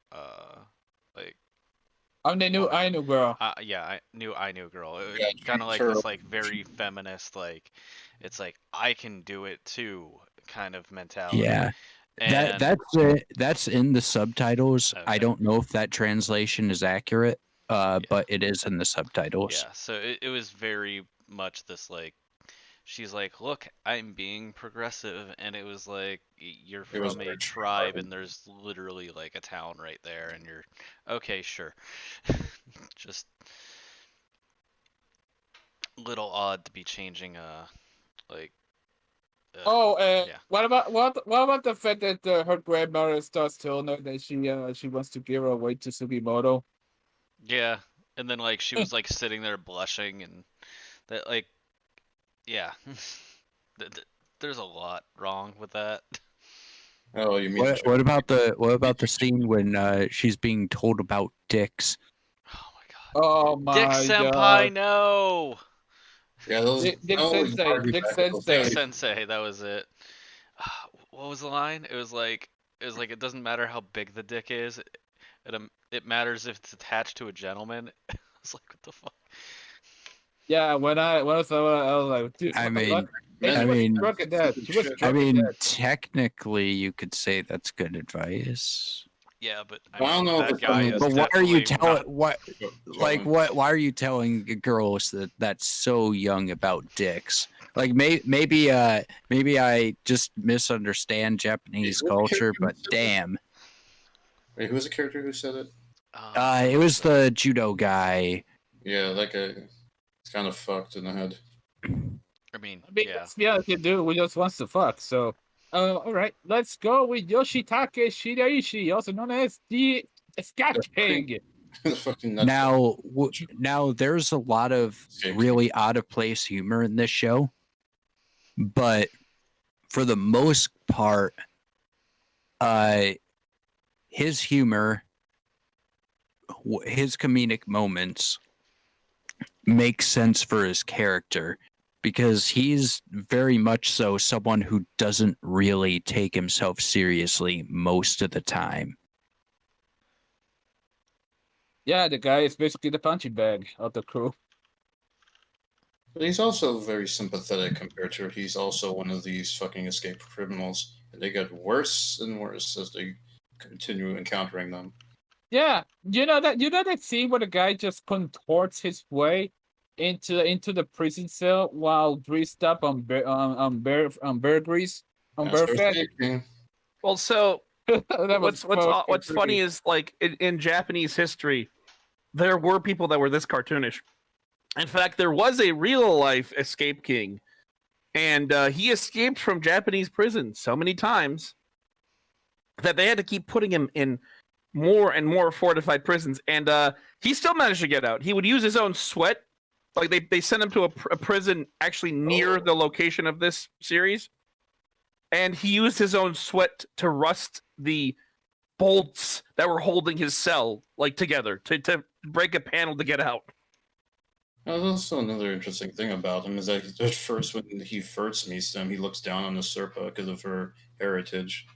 B: like,
C: I'm the new Ainu girl.
B: yeah, new Ainu girl.
D: Yeah,
B: Kind of like
D: sure.
B: this, like, very feminist, like, it's like, I can do it too, kind of mentality.
A: Yeah.
B: And
A: That's in the subtitles.
B: Okay.
A: I don't know if that translation is accurate, but it is in the subtitles.
B: Yeah, so it was very much this, like, she's like, look, I'm being progressive, and it was like, you're
D: It was
B: from a
D: very
B: tribe,
D: tribal.
B: and there's literally like a town right there, and you're okay, sure. Just little odd to be changing like yeah.
C: What about the fact that her grandmother starts telling her that she wants to give her away to Sugimoto?
B: Yeah, and then like she was like sitting there blushing, and that, like, yeah. There's a lot wrong with that.
D: Oh, you mean
A: What about the scene when she's being told about dicks?
B: Oh my god.
C: Oh my
B: Dick Senpai,
C: god.
B: no!
D: Yeah, those
C: Dick Sensei, Dick Sensei.
B: Dick Sensei, that was it. What was the line? It was like it doesn't matter how big the dick is. It matters if it's attached to a gentleman. I was like, what the fuck?
C: Yeah, when I saw it, I was like, dude,
A: I
C: what the
A: mean,
C: fuck? And
A: I
C: she was
A: mean-
C: drunk at that. She was
D: I
C: drunk
A: I
C: at
A: mean,
C: that.
A: technically, you could say that's good advice.
B: Yeah, but
D: I don't know if
B: that
D: it's
B: guy
D: something-
B: is
A: But why are you
B: definitely
A: telling
B: not-
A: what? Like what? Why are you telling girls that's so young about dicks? Like maybe I just misunderstand Japanese
D: Wait,
A: culture, but
D: who said that?
A: damn,
D: Wait, who was the character who said it?
A: it was the judo guy.
D: Yeah, that guy. It's kind of fucked in the head.
B: I mean,
C: I mean,
B: yeah.
C: let's be honest, dude, we just wants to fuck, so All right, let's go with Yoshitake Shiraishi, also known as the Scat King.
D: Fucking
A: Now there's a lot of really out of place humor in this show, but for the most part, his humor, his comedic moments make sense for his character because he's very much so someone who doesn't really take himself seriously most of the time.
C: Yeah, the guy is basically the punching bag of the crew.
D: But he's also very sympathetic compared to he's also one of these fucking escaped criminals, and they get worse and worse as they continue encountering them.
C: Yeah, you know that scene where the guy just contorts his way into the prison cell while greased up on bear grease on
D: That's
C: bear
D: their
C: fat.
D: thinking.
E: Well, so
C: That was
E: what's
C: fucking
E: funny
C: great.
E: is like in Japanese history, there were people that were this cartoonish. In fact, there was a real life escape king, and he escaped from Japanese prison so many times that they had to keep putting him in more and more fortified prisons, and he still managed to get out. He would use his own sweat. Like they sent him to a prison actually near the location of this series, and he used his own sweat to rust the bolts that were holding his cell like together to break a panel to get out.
D: There's also another interesting thing about him is that at first, when he first meets them, he looks down on the Serpa because of her heritage.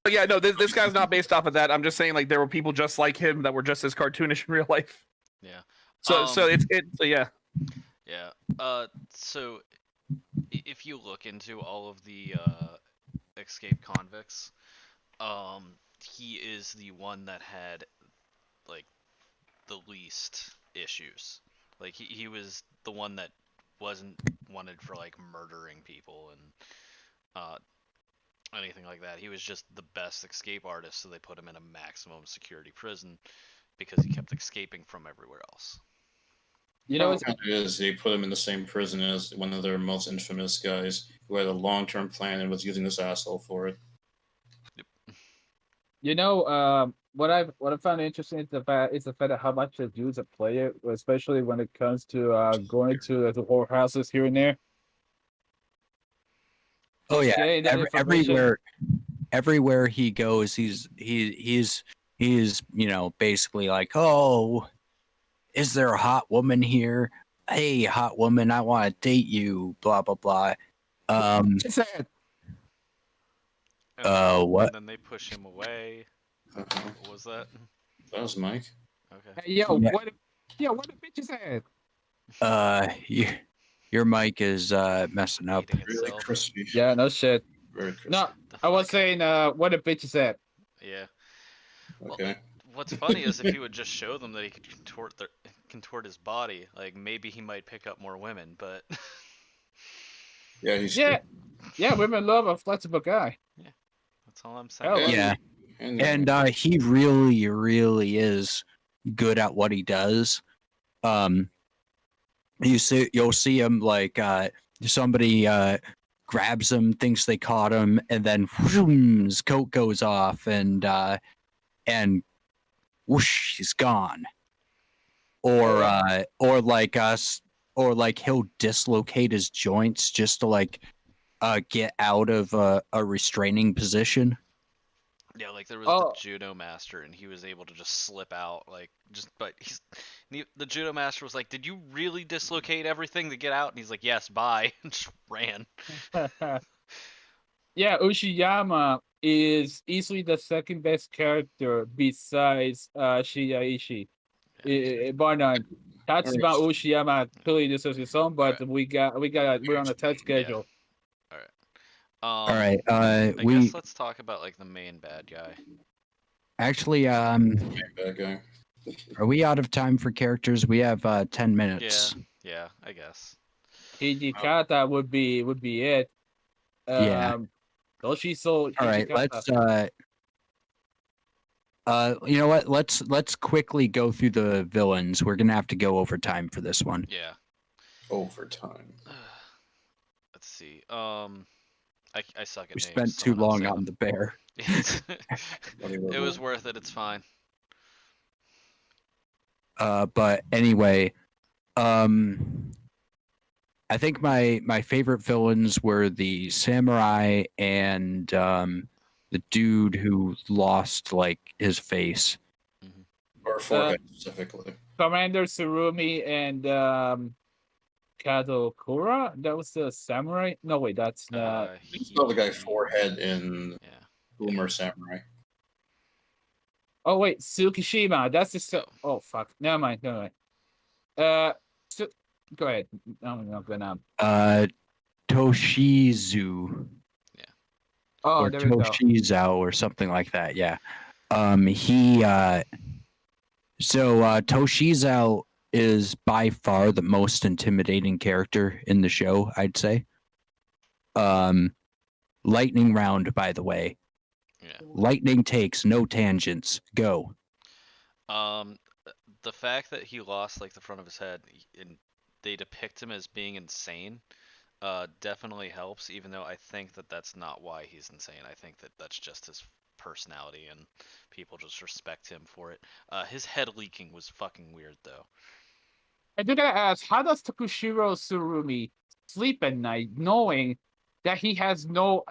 E: But yeah, no, this guy's not based off of that. I'm just saying like there were people just like him that were just as cartoonish in real life.
B: Yeah.
E: So so yeah.
B: Yeah. So if you look into all of the escaped convicts, he is the one that had like the least issues. Like he was the one that wasn't wanted for like murdering people and anything like that. He was just the best escape artist, so they put him in a maximum security prison because he kept escaping from everywhere else.
C: You know, it's,
D: It is they put him in the same prison as one of their most infamous guys who had a long-term plan and was using this asshole for it.
C: you know, what I found interesting is the fact of how much they use a player, especially when it comes to going to the whorehouses here and there.
A: Oh yeah,
C: Getting that information.
A: everywhere he goes, he's basically like, oh, is there a hot woman here? Hey, hot woman, I want to date you. Blah blah blah.
C: It's sad.
A: What?
B: And then they push him away. What was that?
D: That was Mike.
B: Okay.
C: Hey, yo,
A: Yeah.
C: what the bitch is at?
A: Your mic is messing up.
B: Eating
D: Really
B: itself.
D: crispy.
C: Yeah, no shit.
D: Very crispy.
C: No,
B: The
C: I was
B: fuck?
C: saying, what the bitch is at?
B: Yeah.
D: Okay.
B: What's funny is if he would just show them that he could contort his body, like maybe he might pick up more women. But
D: Yeah, he's
C: Yeah, women love a flexible guy.
B: that's all I'm saying.
C: Oh,
A: Yeah. And he really, really is good at what he does. You'll see him like somebody grabs him, thinks they caught him, and then whoom, his coat goes off, and whoosh, he's gone. Or he'll dislocate his joints just to like get out of a restraining position.
B: Yeah, like there was
C: Oh.
B: the judo master, and he was able to just slip out, but the judo master was like, "Did you really dislocate everything to get out?" And he's like, "Yes, bye," and just ran.
C: Yeah, Ushiyama is easily the second best character besides Shiraishi. Bar none. That's about Ushiyama clearly deserves his own, but we're on a tight schedule.
B: All
A: right,
B: I guess let's talk about like the main bad guy.
A: Actually,
D: bad guy.
A: are we out of time for characters? We have 10 minutes.
B: Yeah, I guess.
C: Hijikata would be it.
A: Yeah.
C: Yoshiso.
A: All right,
C: Hijikata.
A: let's you know what? Let's quickly go through the villains. We're gonna have to go over time for this one.
B: Yeah.
D: Overtime.
B: Let's see. I suck at
A: We
B: names.
A: spent too
B: someone else
A: long
B: say
A: on
B: them.
A: the bear.
B: It was worth it. It's fine.
A: But anyway, I think my favorite villains were the samurai and the dude who lost like his face.
D: Or forehead specifically.
C: Commander Surumi and Kadokura. That was the samurai. No, wait, that's not.
D: It's not the guy forehead in
B: Yeah.
D: Boomer Samurai.
C: Oh wait, Tsukishima. That's the. Oh fuck. Never mind. Never mind. So, go ahead. I'm not gonna.
A: Toshizu.
C: Oh,
A: Or
C: there we go.
A: Toshizo or something like that. Yeah. Toshizo is by far the most intimidating character in the show, I'd say. Lightning round, by the way.
B: Yeah.
A: Lightning takes no tangents. Go.
B: The fact that he lost like the front of his head and they depict him as being insane, definitely helps. Even though I think that that's not why he's insane. I think that that's just his personality and people just respect him for it. His head leaking was fucking weird though.
C: I do gotta ask, how does Tokushiro Surumi sleep at night knowing that he has no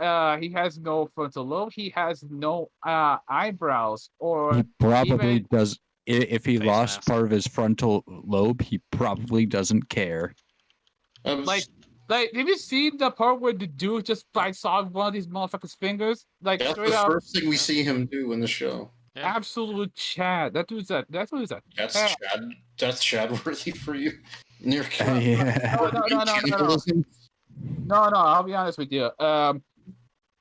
C: frontal lobe, he has no eyebrows, or
A: He probably
C: even
A: does. If he
B: Face
A: lost
B: mask.
A: part of his frontal lobe, he probably doesn't care.
C: like have you seen the part where the dude just bites off one of these motherfuckers' fingers? Like
D: that's
C: straight
D: the
C: up
D: first thing we see him do in the show.
B: Yeah.
C: absolute Chad. That dude's a
D: That's
C: Chad.
D: Chad. That's Chad worthy for you. Near
A: Yeah.
C: No, I'll be honest with you. I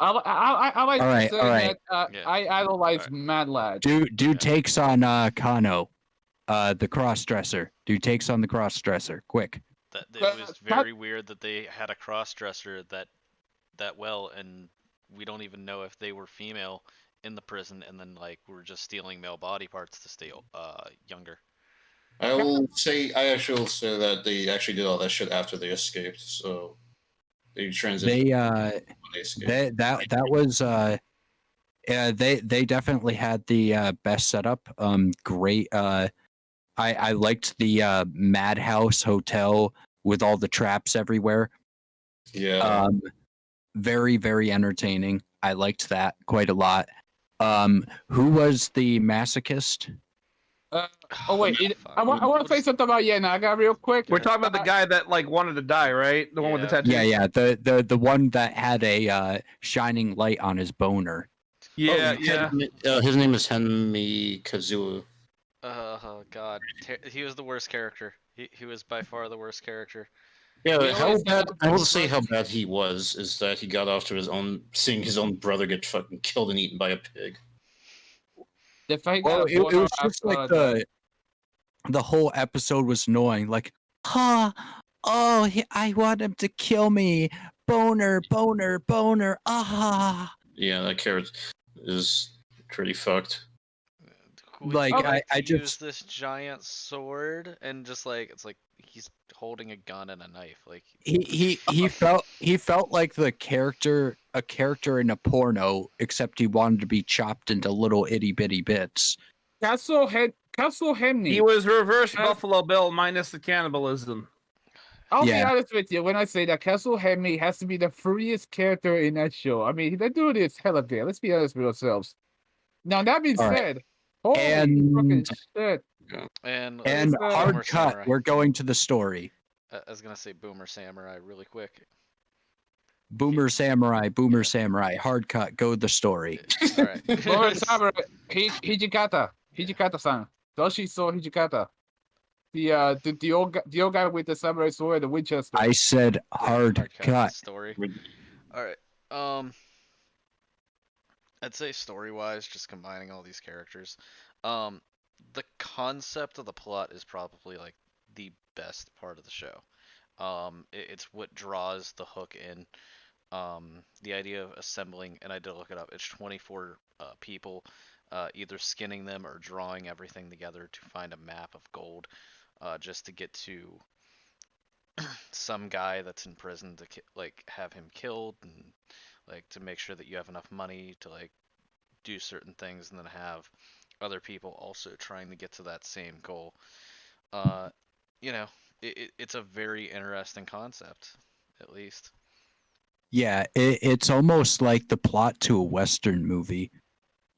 C: like
A: All
C: to
A: right,
C: say
A: all right.
C: that
B: Yeah.
C: I idolize
B: Alright.
C: Mad Lad.
A: Dude takes on Kano, the cross-dresser. Dude takes on the cross-dresser. Quick.
B: That it was very weird that they had a cross-dresser that well, and we don't even know if they were female in the prison, and then like we're just stealing male body parts to stay younger.
D: I actually will say that they actually did all that shit after they escaped. So they transitioned. When they escaped.
A: That was they definitely had the best setup. Great. I liked the Madhouse Hotel with all the traps everywhere.
D: Yeah.
A: Very, very entertaining. I liked that quite a lot. Who was the masochist?
C: Oh wait,
B: Fuck.
C: I want to say something about Yenaga real quick.
E: We're talking about the guy that like wanted to die, right? The one with the tattoo.
A: Yeah. The one that had a shining light on his boner.
E: Yeah.
D: His name is Henmi Kazuo.
B: Oh god, he was the worst character. He was by far the worst character.
D: Yeah, how bad? I will say how bad he was is that he got off to seeing his own brother get fucking killed and eaten by a pig.
C: The fact
A: Well,
C: that
A: it was just like the whole episode was annoying. Like, I want him to kill me. Boner.
D: Yeah, that carrot is pretty fucked.
A: Like, I just
B: use this giant sword and just like it's like he's holding a gun and a knife. Like
A: he felt like a character in a porno, except he wanted to be chopped into little itty bitty bits.
C: Castle Hemney.
E: He was reverse Buffalo Bill minus the cannibalism.
C: I'll be honest with you when I say that Castle Hemney has to be the fruitiest character in that show. I mean, that dude is hella good. Let's be honest with ourselves. Now that being said, holy fucking shit.
B: and
A: hard cut.
B: Samurai.
A: We're going to the story.
B: I was gonna say Boomer Samurai really quick.
A: Boomer Samurai. Hard cut. Go the story.
B: All right.
C: Boomer Samurai. Hijikata-san. Doshiso Hijikata. The old guy with the samurai sword, the Winchester.
A: I said hard cut.
B: Story. All right. I'd say story-wise, just combining all these characters, the concept of the plot is probably like the best part of the show. It's what draws the hook in. The idea of assembling, and I did look it up. It's 24 people, either skinning them or drawing everything together to find a map of gold, just to get to some guy that's in prison to like have him killed, and like to make sure that you have enough money to like do certain things, and then have other people also trying to get to that same goal. Uh, you know, it's a very interesting concept, at least.
A: Yeah, it's almost like the plot to a Western movie.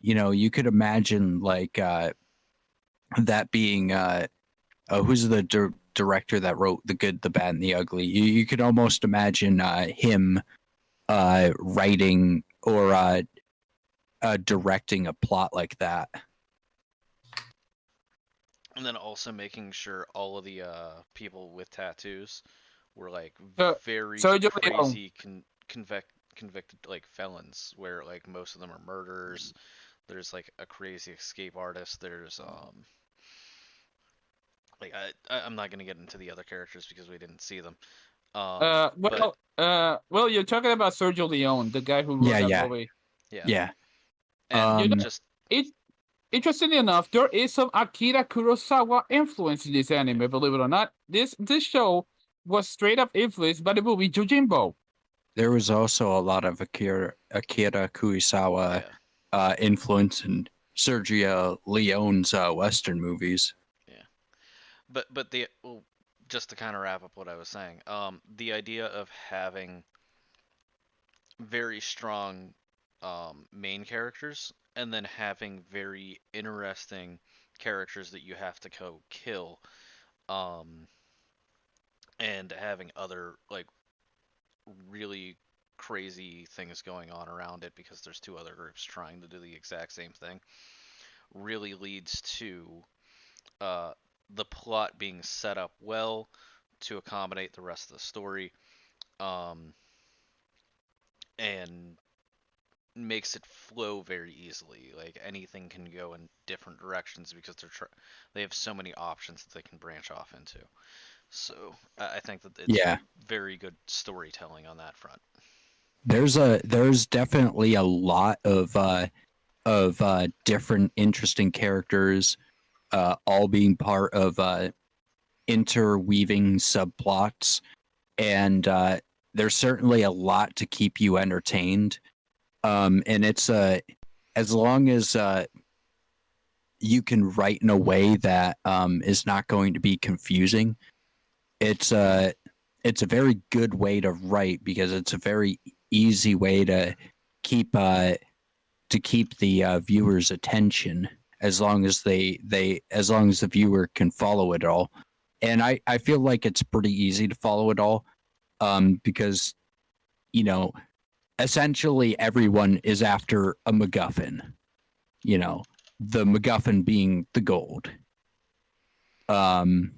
A: You know, you could imagine like that being who's the director that wrote The Good, the Bad, and the Ugly. You could almost imagine him writing or directing a plot like that.
B: And then also making sure all of the people with tattoos were like
C: So-
B: very
C: Sergio Leone.
B: crazy convicted like felons, where like most of them are murderers. There's like a crazy escape artist. There's like I'm not gonna get into the other characters because we didn't see them. But
C: Well, you're talking about Sergio Leone, the guy who wrote that
A: Yeah.
C: movie.
B: yeah,
A: Yeah.
B: and
C: You know-
B: just
C: Interestingly enough, there is some Akira Kurosawa influence in this anime. Believe it or not, this show was straight up influenced by the movie Yojimbo.
A: There was also a lot of Akira Kurosawa
B: yeah.
A: influence in Sergio Leone's Western movies.
B: But just to kind of wrap up what I was saying, the idea of having very strong main characters and then having very interesting characters that you have to go kill, and having other like really crazy things going on around it because there's two other groups trying to do the exact same thing, really leads to the plot being set up well to accommodate the rest of the story, and makes it flow very easily. Like anything can go in different directions because they have so many options that they can branch off into. So I think that it's very good storytelling on that front.
A: There's definitely a lot of different interesting characters, all being part of interweaving subplots, and there's certainly a lot to keep you entertained. And it's as long as you can write in a way that is not going to be confusing. It's a very good way to write because it's a very easy way to keep the viewer's attention as long as as long as the viewer can follow it all. And I feel like it's pretty easy to follow it all, because you know, essentially everyone is after a MacGuffin. You know, the MacGuffin being the gold. And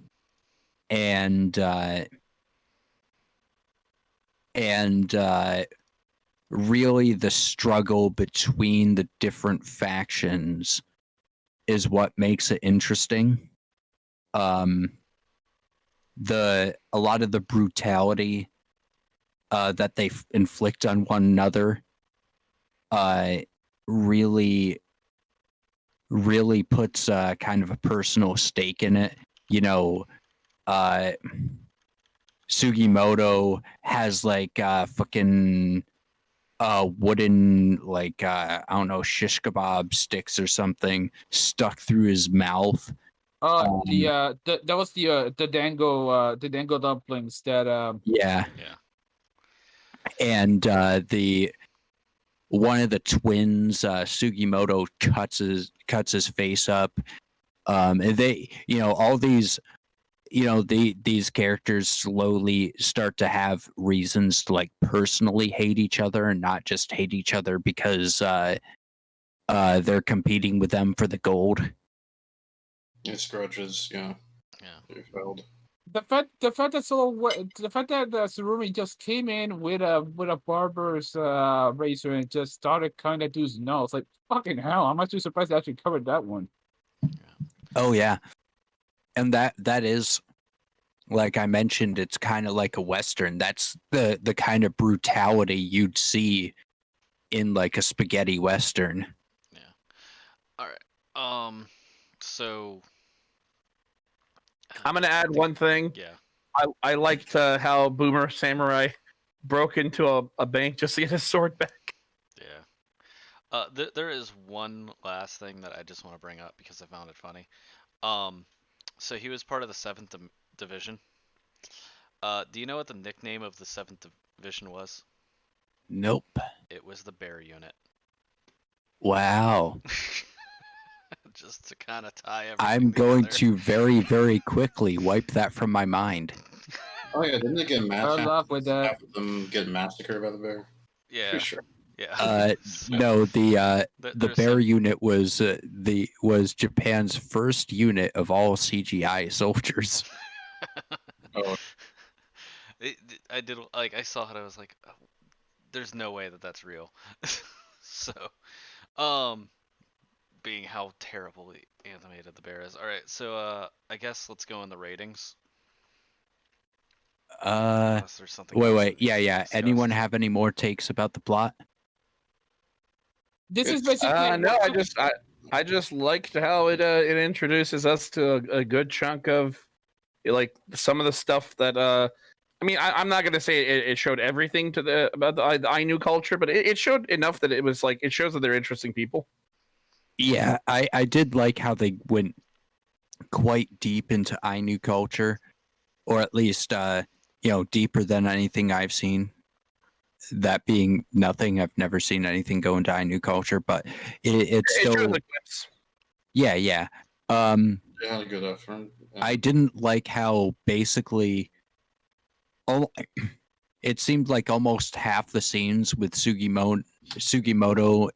A: really the struggle between the different factions is what makes it interesting. A lot of the brutality that they inflict on one another really puts kind of a personal stake in it. You know, Sugimoto has like fucking wooden, like I don't know, shish kebab sticks or something stuck through his mouth.
C: That was the dango dumplings that
A: Yeah.
B: Yeah.
A: And the one of the twins, Sugimoto, cuts his face up. And they, you know, all these, you know, these characters slowly start to have reasons to like personally hate each other and not just hate each other because they're competing with them for the gold.
D: It's grudges, yeah.
B: Yeah.
D: They failed.
C: the fact that Surumi just came in with a barber's razor and just started kind of doing his nose. Like fucking hell, I'm actually surprised they actually covered that one.
A: Oh yeah, and that is, like I mentioned, it's kind of like a Western. That's the kind of brutality you'd see in like a spaghetti Western.
B: Yeah. All right. So
E: I'm gonna add one thing.
B: yeah.
E: I liked how Boomer Samurai broke into a bank just to get his sword back.
B: Yeah. There is one last thing that I just want to bring up because I found it funny. So he was part of the 7th Division. Do you know what the nickname of the 7th Division was?
A: Nope.
B: It was the Bear Unit.
A: Wow.
B: Just to kind of tie everything
A: I'm going
B: together.
A: to very, very quickly wipe that from my mind.
D: Oh yeah, didn't they get
C: Good
D: massacred?
C: luck with that.
D: Half of them get massacred by the bear.
B: Yeah.
D: Pretty sure.
B: Yeah. So,
A: No, the
B: there's
A: bear
B: some-
A: unit was Japan's first unit of all CGI soldiers.
D: Oh,
B: I did like I saw it. I was like, oh, there's no way that that's real. So, being how terribly animated the bear is. All right, so I guess let's go in the ratings. Unless there's something. else
A: Wait,
B: that needs to be
A: yeah.
B: discussed.
A: Anyone have any more takes about the plot?
C: This is
D: It's-
C: basically
E: No, I just liked how it introduces us to a good chunk of like some of the stuff that I mean I'm not gonna say it showed everything to about the Ainu culture, but it showed enough that it was like it shows that they're interesting people.
A: Yeah, I did like how they went quite deep into Ainu culture, or at least deeper than anything I've seen. That being nothing, I've never seen anything go into Ainu culture, but it's
E: It shows
A: still
E: the clips.
A: yeah.
D: they had a good effort.
A: I didn't like how basically, it seemed like almost half the scenes with Sugimoto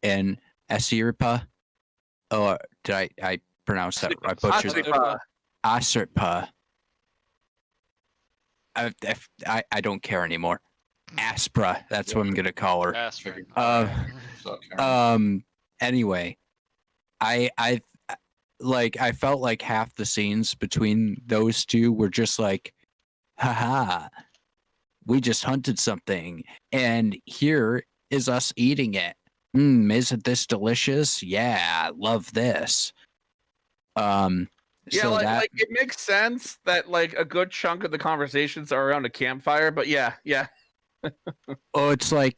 A: and Asirpa. Oh, did I pronounce that? I butchered
E: Asirpa.
A: Asirpa. I don't care anymore. Aspra. That's what I'm gonna call her.
B: Aspirin.
D: Suck, Karen.
A: Anyway, I felt like half the scenes between those two were just like, haha, we just hunted something, and here is us eating it. Isn't this delicious? Yeah, love this.
E: Yeah,
A: So
E: like it makes sense that like a good chunk of the conversations are around a campfire, but yeah.
A: it's like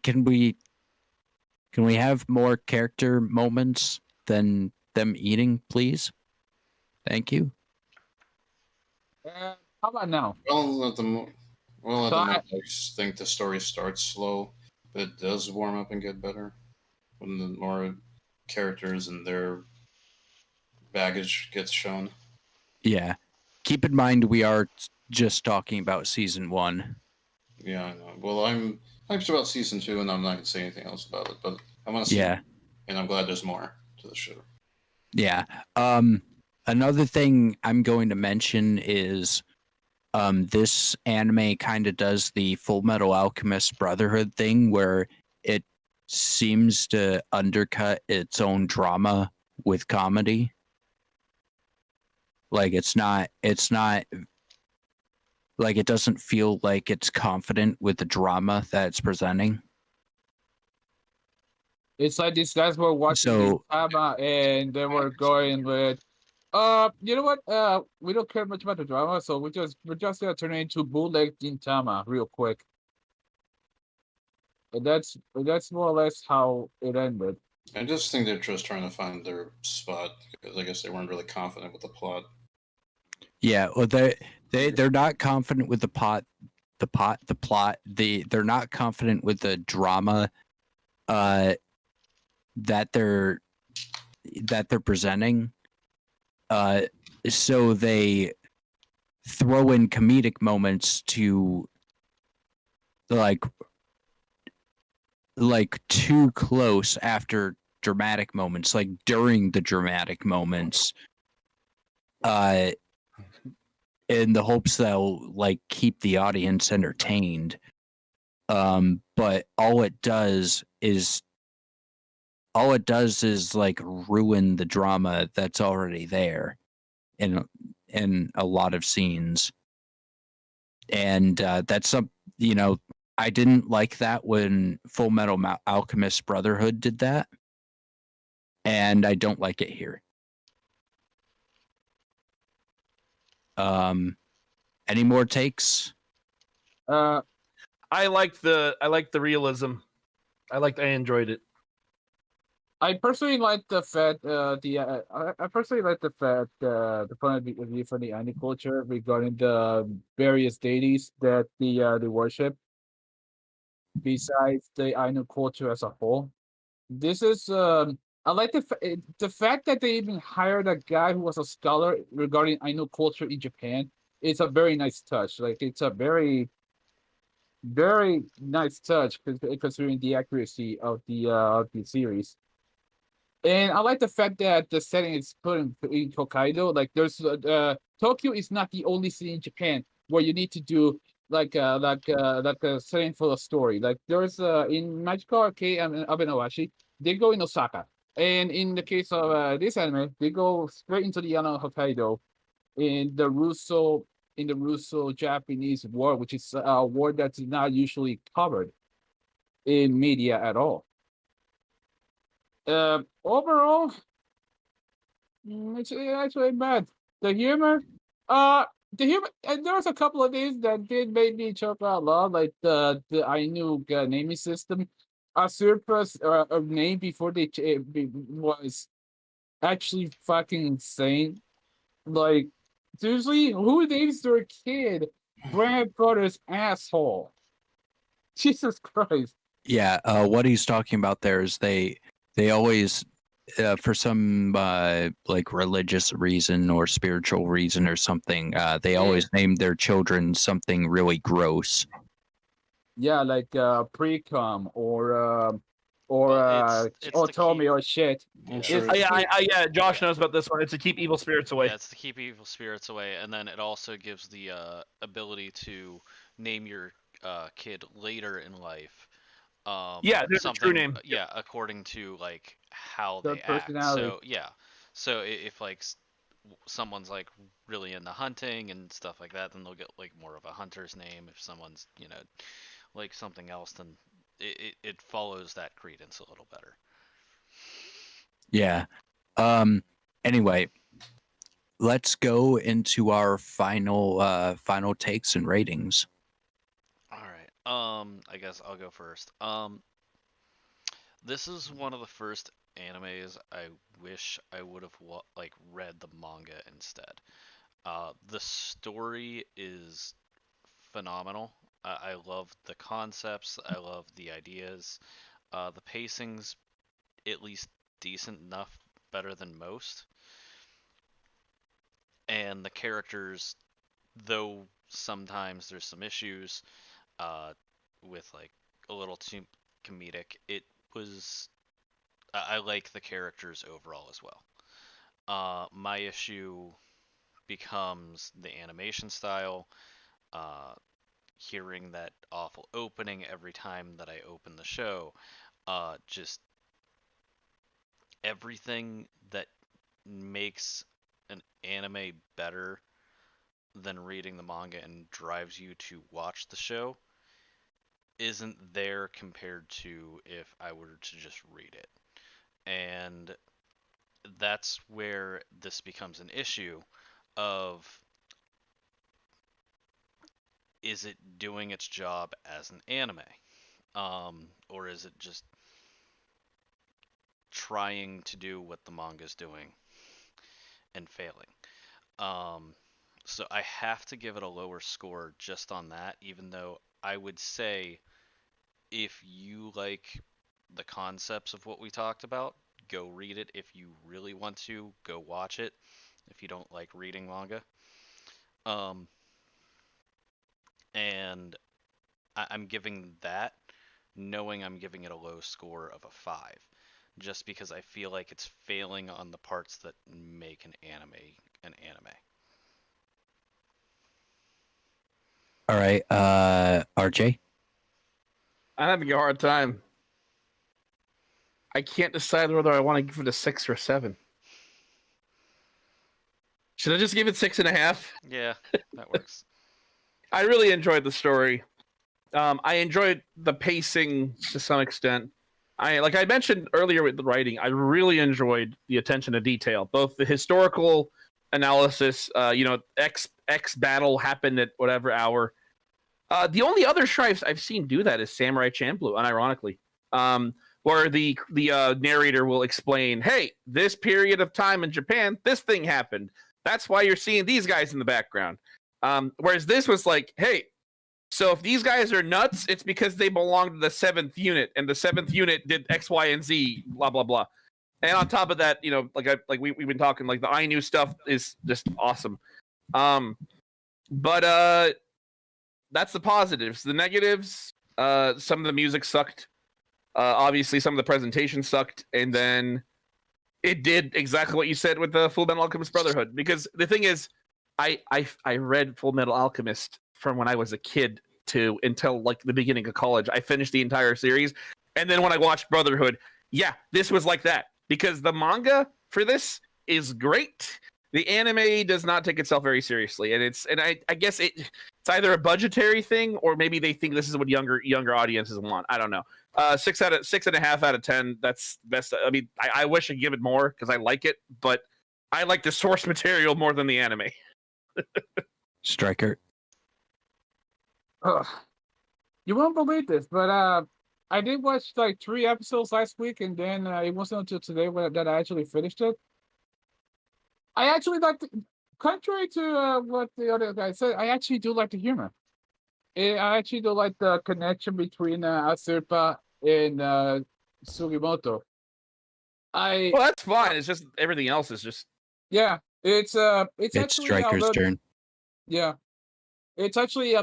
A: can we have more character moments than them eating, please? Thank you.
C: How about now?
D: Well, at the
C: So
D: moment, I just think the story starts slow, but it does warm up and get better when the more characters and their baggage gets shown.
A: Yeah. Keep in mind we are just talking about season 1.
D: Yeah, I know. Well, I'm hyped about season 2, and I'm not gonna say anything else about it. But I want to see it, and I'm glad there's more to the show.
A: Yeah. Another thing I'm going to mention is this anime kind of does the Full Metal Alchemist Brotherhood thing where it seems to undercut its own drama with comedy. Like it's not like it doesn't feel like it's confident with the drama that it's presenting.
C: It's like these guys were watching
A: So-
C: Gintama and they were going with, you know what? We don't care much about the drama, so we're just gonna turn it into bootleg Gintama real quick. And that's more or less how it ended.
D: I just think they're just trying to find their spot because I guess they weren't really confident with the plot.
A: Yeah, well they're not confident with the plot. They're not confident with the drama that they're presenting. So they throw in comedic moments to like too close after dramatic moments, like during the dramatic moments, in the hopes that will like keep the audience entertained. But all it does is like ruin the drama that's already there in a lot of scenes. And that's some, I didn't like that when Full Metal Alchemist Brotherhood did that, and I don't like it here. Any more takes?
C: Uh,
E: I liked the realism. I enjoyed it.
C: I personally like the fact I personally like the fact the point of view from the Ainu culture regarding the various deities that they worship besides the Ainu culture as a whole. This is I like the fact that they even hired a guy who was a scholar regarding Ainu culture in Japan. It's a very nice touch. Like it's a very nice touch considering the accuracy of the series. And I like the fact that the setting is put in Hokkaido. Like there's Tokyo is not the only city in Japan where you need to do like a setting for a story. Like there's in Magical Arcade and Abenowashi, they go in Osaka. And in the case of this anime, they go straight into the Hokkaido in the Russo Japanese war, which is a war that's not usually covered in media at all. Overall, it's actually bad. The humor, there was a couple of things that did make me choke out loud, like the Ainu naming system. A surplus a name before was actually fucking insane. Like, seriously, who names their kid grandfather's asshole? Jesus Christ.
A: Yeah, what he's talking about there is they always for some like religious reason or spiritual reason or something, they always name their children something really gross.
C: Yeah, like pre-com or
B: It's to
C: otomi
B: keep-
C: or shit.
B: Yeah.
D: sure.
E: Yeah. Josh knows about this one. It's to keep evil spirits away.
B: Yeah, it's to keep evil spirits away, and then it also gives the ability to name your kid later in life.
E: Yeah, there's a true
B: something,
E: name.
B: Yeah, according to like how
C: Their
B: they act.
C: personality.
B: So yeah, so if like someone's like really into hunting and stuff like that, then they'll get like more of a hunter's name. If someone's like something else, then it follows that credence a little better.
A: Yeah. Anyway, let's go into our final takes and ratings.
B: All right. I guess I'll go first. This is one of the first animes I wish I would have like read the manga instead. The story is phenomenal. I love the concepts. I love the ideas. The pacing's at least decent enough, better than most. And the characters, though sometimes there's some issues with like a little too comedic, it was. I like the characters overall as well. My issue becomes the animation style. Hearing that awful opening every time that I open the show, just everything that makes an anime better than reading the manga and drives you to watch the show isn't there compared to if I were to just read it. And that's where this becomes an issue of, is it doing its job as an anime? Or is it just trying to do what the manga's doing and failing? So I have to give it a lower score just on that, even though I would say if you like the concepts of what we talked about, go read it. If you really want to, go watch it. If you don't like reading manga. And I'm giving that, knowing I'm giving it a low score of a 5, just because I feel like it's failing on the parts that make an anime.
A: All right, RJ.
E: I'm having a hard time. I can't decide whether I want to give it a 6 or 7. Should I just give it 6.5?
B: Yeah, that works.
E: I really enjoyed the story. I enjoyed the pacing to some extent. Like I mentioned earlier with the writing, I really enjoyed the attention to detail, both the historical analysis. X battle happened at whatever hour. The only other show I've seen do that is Samurai Champloo, unironically, where the narrator will explain, hey, this period of time in Japan, this thing happened. That's why you're seeing these guys in the background. Whereas this was like, hey, so if these guys are nuts, it's because they belong to the 7th unit, and the 7th unit did X, Y, and Z, blah, blah, blah. And on top of that, we've been talking, like the Ainu stuff is just awesome. But that's the positives. The negatives, some of the music sucked. Obviously, some of the presentation sucked, and then it did exactly what you said with the Full Metal Alchemist Brotherhood. Because the thing is, I read Full Metal Alchemist from when I was a kid until like the beginning of college. I finished the entire series, and then when I watched Brotherhood, yeah, this was like that. Because the manga for this is great. The anime does not take itself very seriously, and I guess it's either a budgetary thing or maybe they think this is what younger audiences want. I don't know. 6.5 out of 10. That's best. I mean, I wish I'd give it more because I like it, but I like the source material more than the anime.
A: Striker.
C: You won't believe this, but I did watch like 3 episodes last week, and then it wasn't until today that I actually finished it. I actually like contrary to what the other guy said, I actually do like the humor. I actually do like the connection between Asurpa and Sugimoto.
E: Well, that's fine. It's just everything else is just
C: it's actually
A: Striker's turn.
C: Yeah, it's actually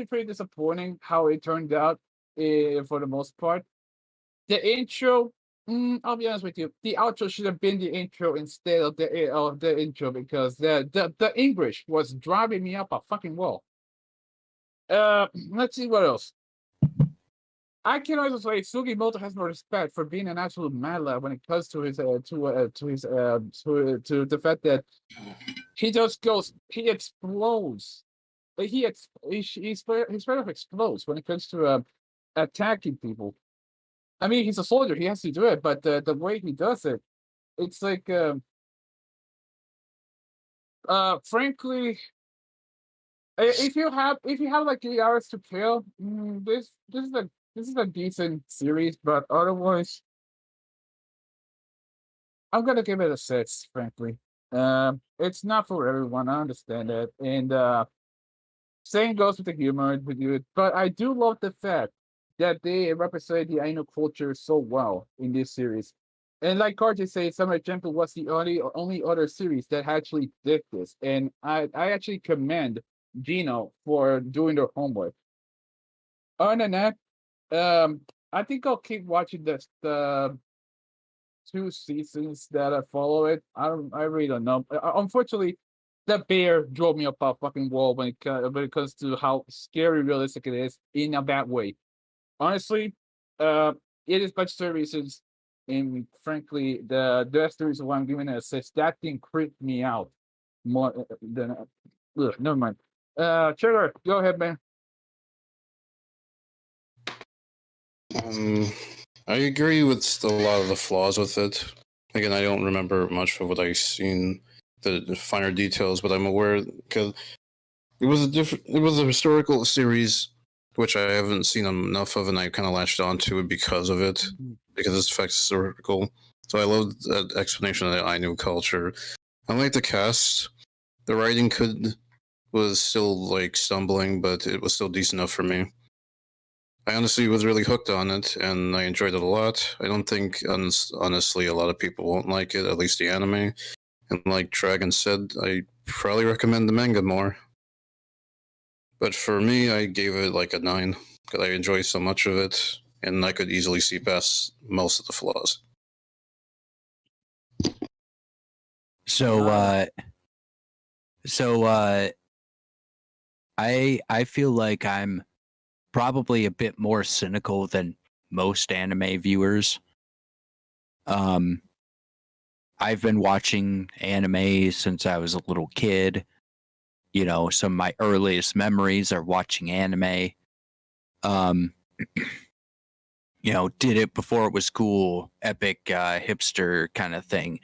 C: pretty disappointing how it turned out for the most part. The intro, I'll be honest with you, the outro should have been the intro instead of the intro because the English was driving me up a fucking wall. Let's see what else. I can also say Sugimoto has no respect for being an absolute madlab when it comes to his to the fact that he just goes, he explodes. His sort of explodes when it comes to attacking people. I mean, he's a soldier; he has to do it. But the way he does it, it's like, frankly, if you have like 8 hours to kill, this is a decent series. But otherwise, I'm gonna give it a 6. Frankly, it's not for everyone. I understand that, and same goes with the humor, but I do love the fact that they represent the Ainu culture so well in this series. And like Karji said, Samurai Champloo was the only other series that actually did this. And I actually commend Gino for doing their homework. Other than that, I think I'll keep watching the 2 seasons that follow it. I really don't know. Unfortunately, the bear drove me up a fucking wall when it comes to how scary realistic it is in a bad way. Honestly, it is budgetary reasons, and frankly, that's the reason why I'm giving it a 6. That thing creeped me out more than. Never mind. Trigger, go ahead, man.
D: I agree with a lot of the flaws with it. Again, I don't remember much of what I've seen, the finer details, but I'm aware because it was a historical series which I haven't seen enough of, and I kind of latched onto it because of it, because it's historical. So I love that explanation of the Ainu culture. I like the cast. The writing was still like stumbling, but it was still decent enough for me. I honestly was really hooked on it, and I enjoyed it a lot. I don't think, honestly, a lot of people won't like it, at least the anime. And like Dragon said, I probably recommend the manga more. But for me, I gave it like a 9, because I enjoy so much of it, and I could easily see past most of the flaws.
A: I feel like I'm probably a bit more cynical than most anime viewers. I've been watching anime since I was a little kid. You know, some of my earliest memories are watching anime. You know, did it before it was cool, epic hipster kind of thing.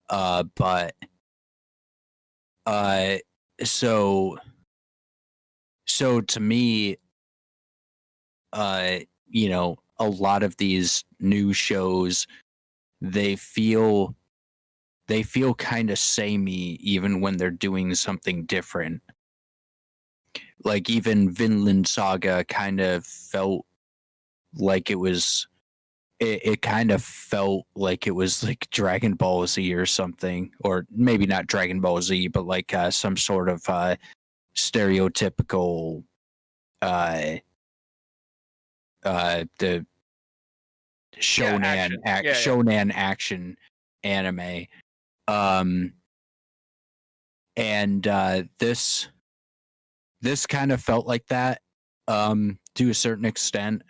A: But So to me, you know, a lot of these new shows, they feel kind of samey even when they're doing something different. Like even Vinland Saga kind of felt like it kind of felt like it was like Dragon Ball Z or something, or maybe not Dragon Ball Z, but like some sort of stereotypical the shonen shonen action anime. And this kind of felt like that to a certain extent.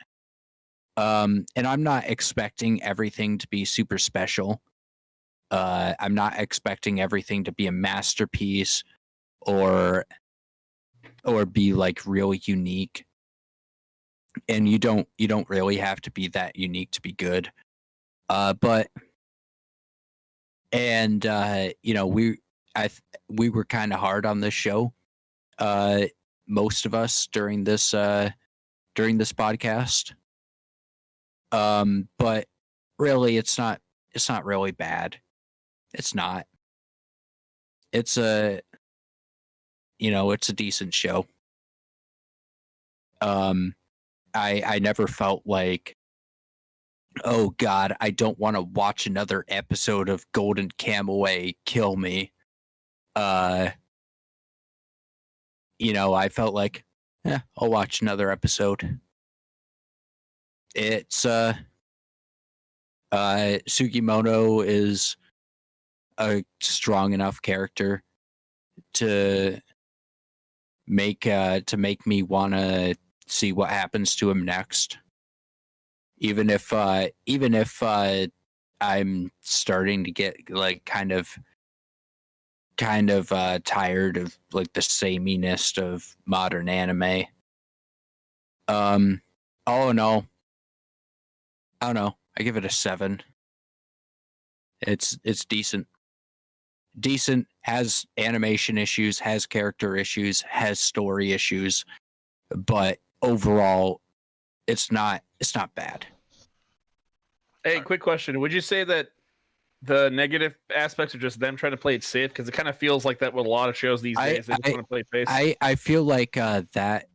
A: And I'm not expecting everything to be super special. I'm not expecting everything to be a masterpiece or be like really unique. And you don't really have to be that unique to be good. But you know, we were kind of hard on this show. Most of us during this podcast. But really it's not really bad. It's not. It's a it's a decent show. I never felt like, oh God, I don't want to watch another episode of Golden Kamuy, kill me. You know, I felt like, I'll watch another episode. It's Sugimoto is a strong enough character to make me want to see what happens to him next. Even if I'm starting to get like kind of tired of like the sameness of modern anime. All in all, I don't know. I give it a 7. It's decent. Decent, has animation issues, has character issues, has story issues, but overall it's not bad.
E: Hey, quick question. Would you say that the negative aspects are just them trying to play it safe? Because it kind of feels like that with a lot of shows these days. They just want to play it safe.
A: I feel like I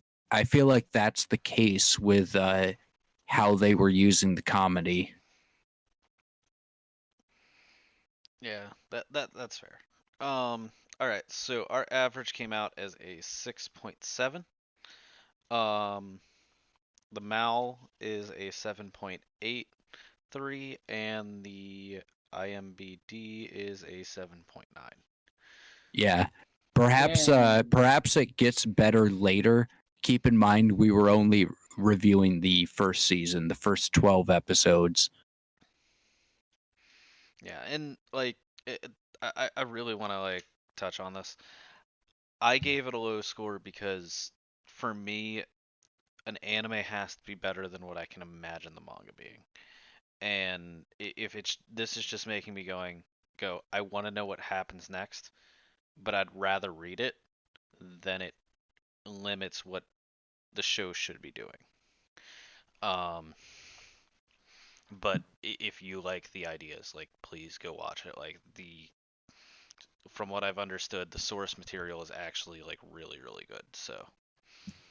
A: feel like that's the case with how they were using the comedy.
B: Yeah, that's fair. All right, so our average came out as a 6.7. The MAL is a 7.83, and the IMBD is a 7.9.
A: Yeah. Perhaps it gets better later. Keep in mind we were only reviewing the first season, the first 12 episodes.
B: Yeah, and like I really want to like touch on this. I gave it a low score because for me an anime has to be better than what I can imagine the manga being. And if this is just making me go, I want to know what happens next, but I'd rather read it, then it limits what the show should be doing. But if you like the ideas, like please go watch it. Like from what I've understood, the source material is actually like really, really good. So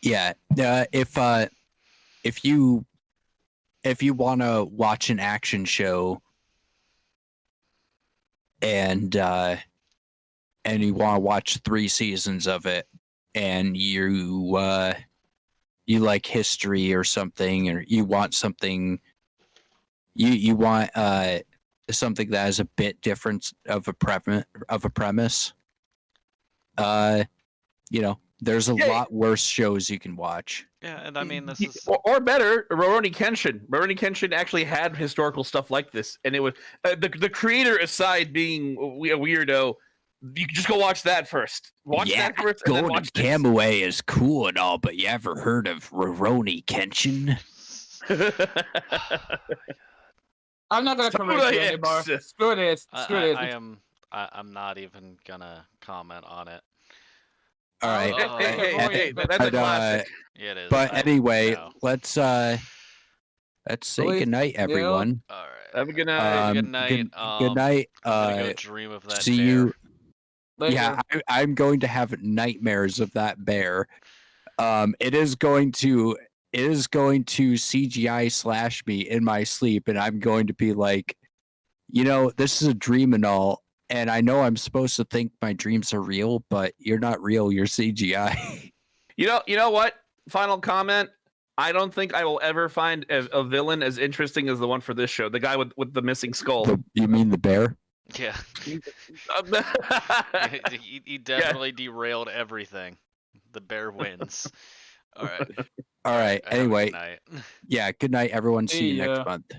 A: yeah, if you want to watch an action show and you want to watch 3 seasons of it, and you like history or something, or you want something, you want something that has a bit different of a premise, you know, there's a lot worse shows you can watch.
B: yeah, and I mean this is
E: or better, Rurouni Kenshin. Rurouni Kenshin actually had historical stuff like this, and it was the creator aside being a weirdo. You can just go watch that first. Watch that first, and then
A: Golden
E: watch this.
A: Kamuy is cool and all, but you ever heard of Rurouni Kenshin?
C: I'm not gonna correct you anymore. Screw this.
B: I I'm not even gonna comment on it.
A: All right.
B: Oh,
E: Hey, that's a
A: And,
E: classic.
B: Yeah, it is.
A: but anyway,
B: no.
A: let's say
C: Really?
A: goodnight, everyone.
B: All right.
E: Have a good night.
B: Have a good night.
A: Good night.
B: I'm gonna go dream of that
A: See
B: bear.
A: you.
C: Later.
A: Yeah, I'm going to have nightmares of that bear. It is going to CGI slash me in my sleep, and I'm going to be like, this is a dream and all, and I know I'm supposed to think my dreams are real, but you're not real. You're CGI.
E: You know what? Final comment. I don't think I will ever find a villain as interesting as the one for this show. The guy with the missing skull.
A: You mean the bear?
B: Yeah. He definitely derailed everything. The bear wins. All right.
A: All right.
B: Have a good
A: Anyway,
B: night.
A: yeah. Good night, everyone. See you
C: See ya.
A: next month.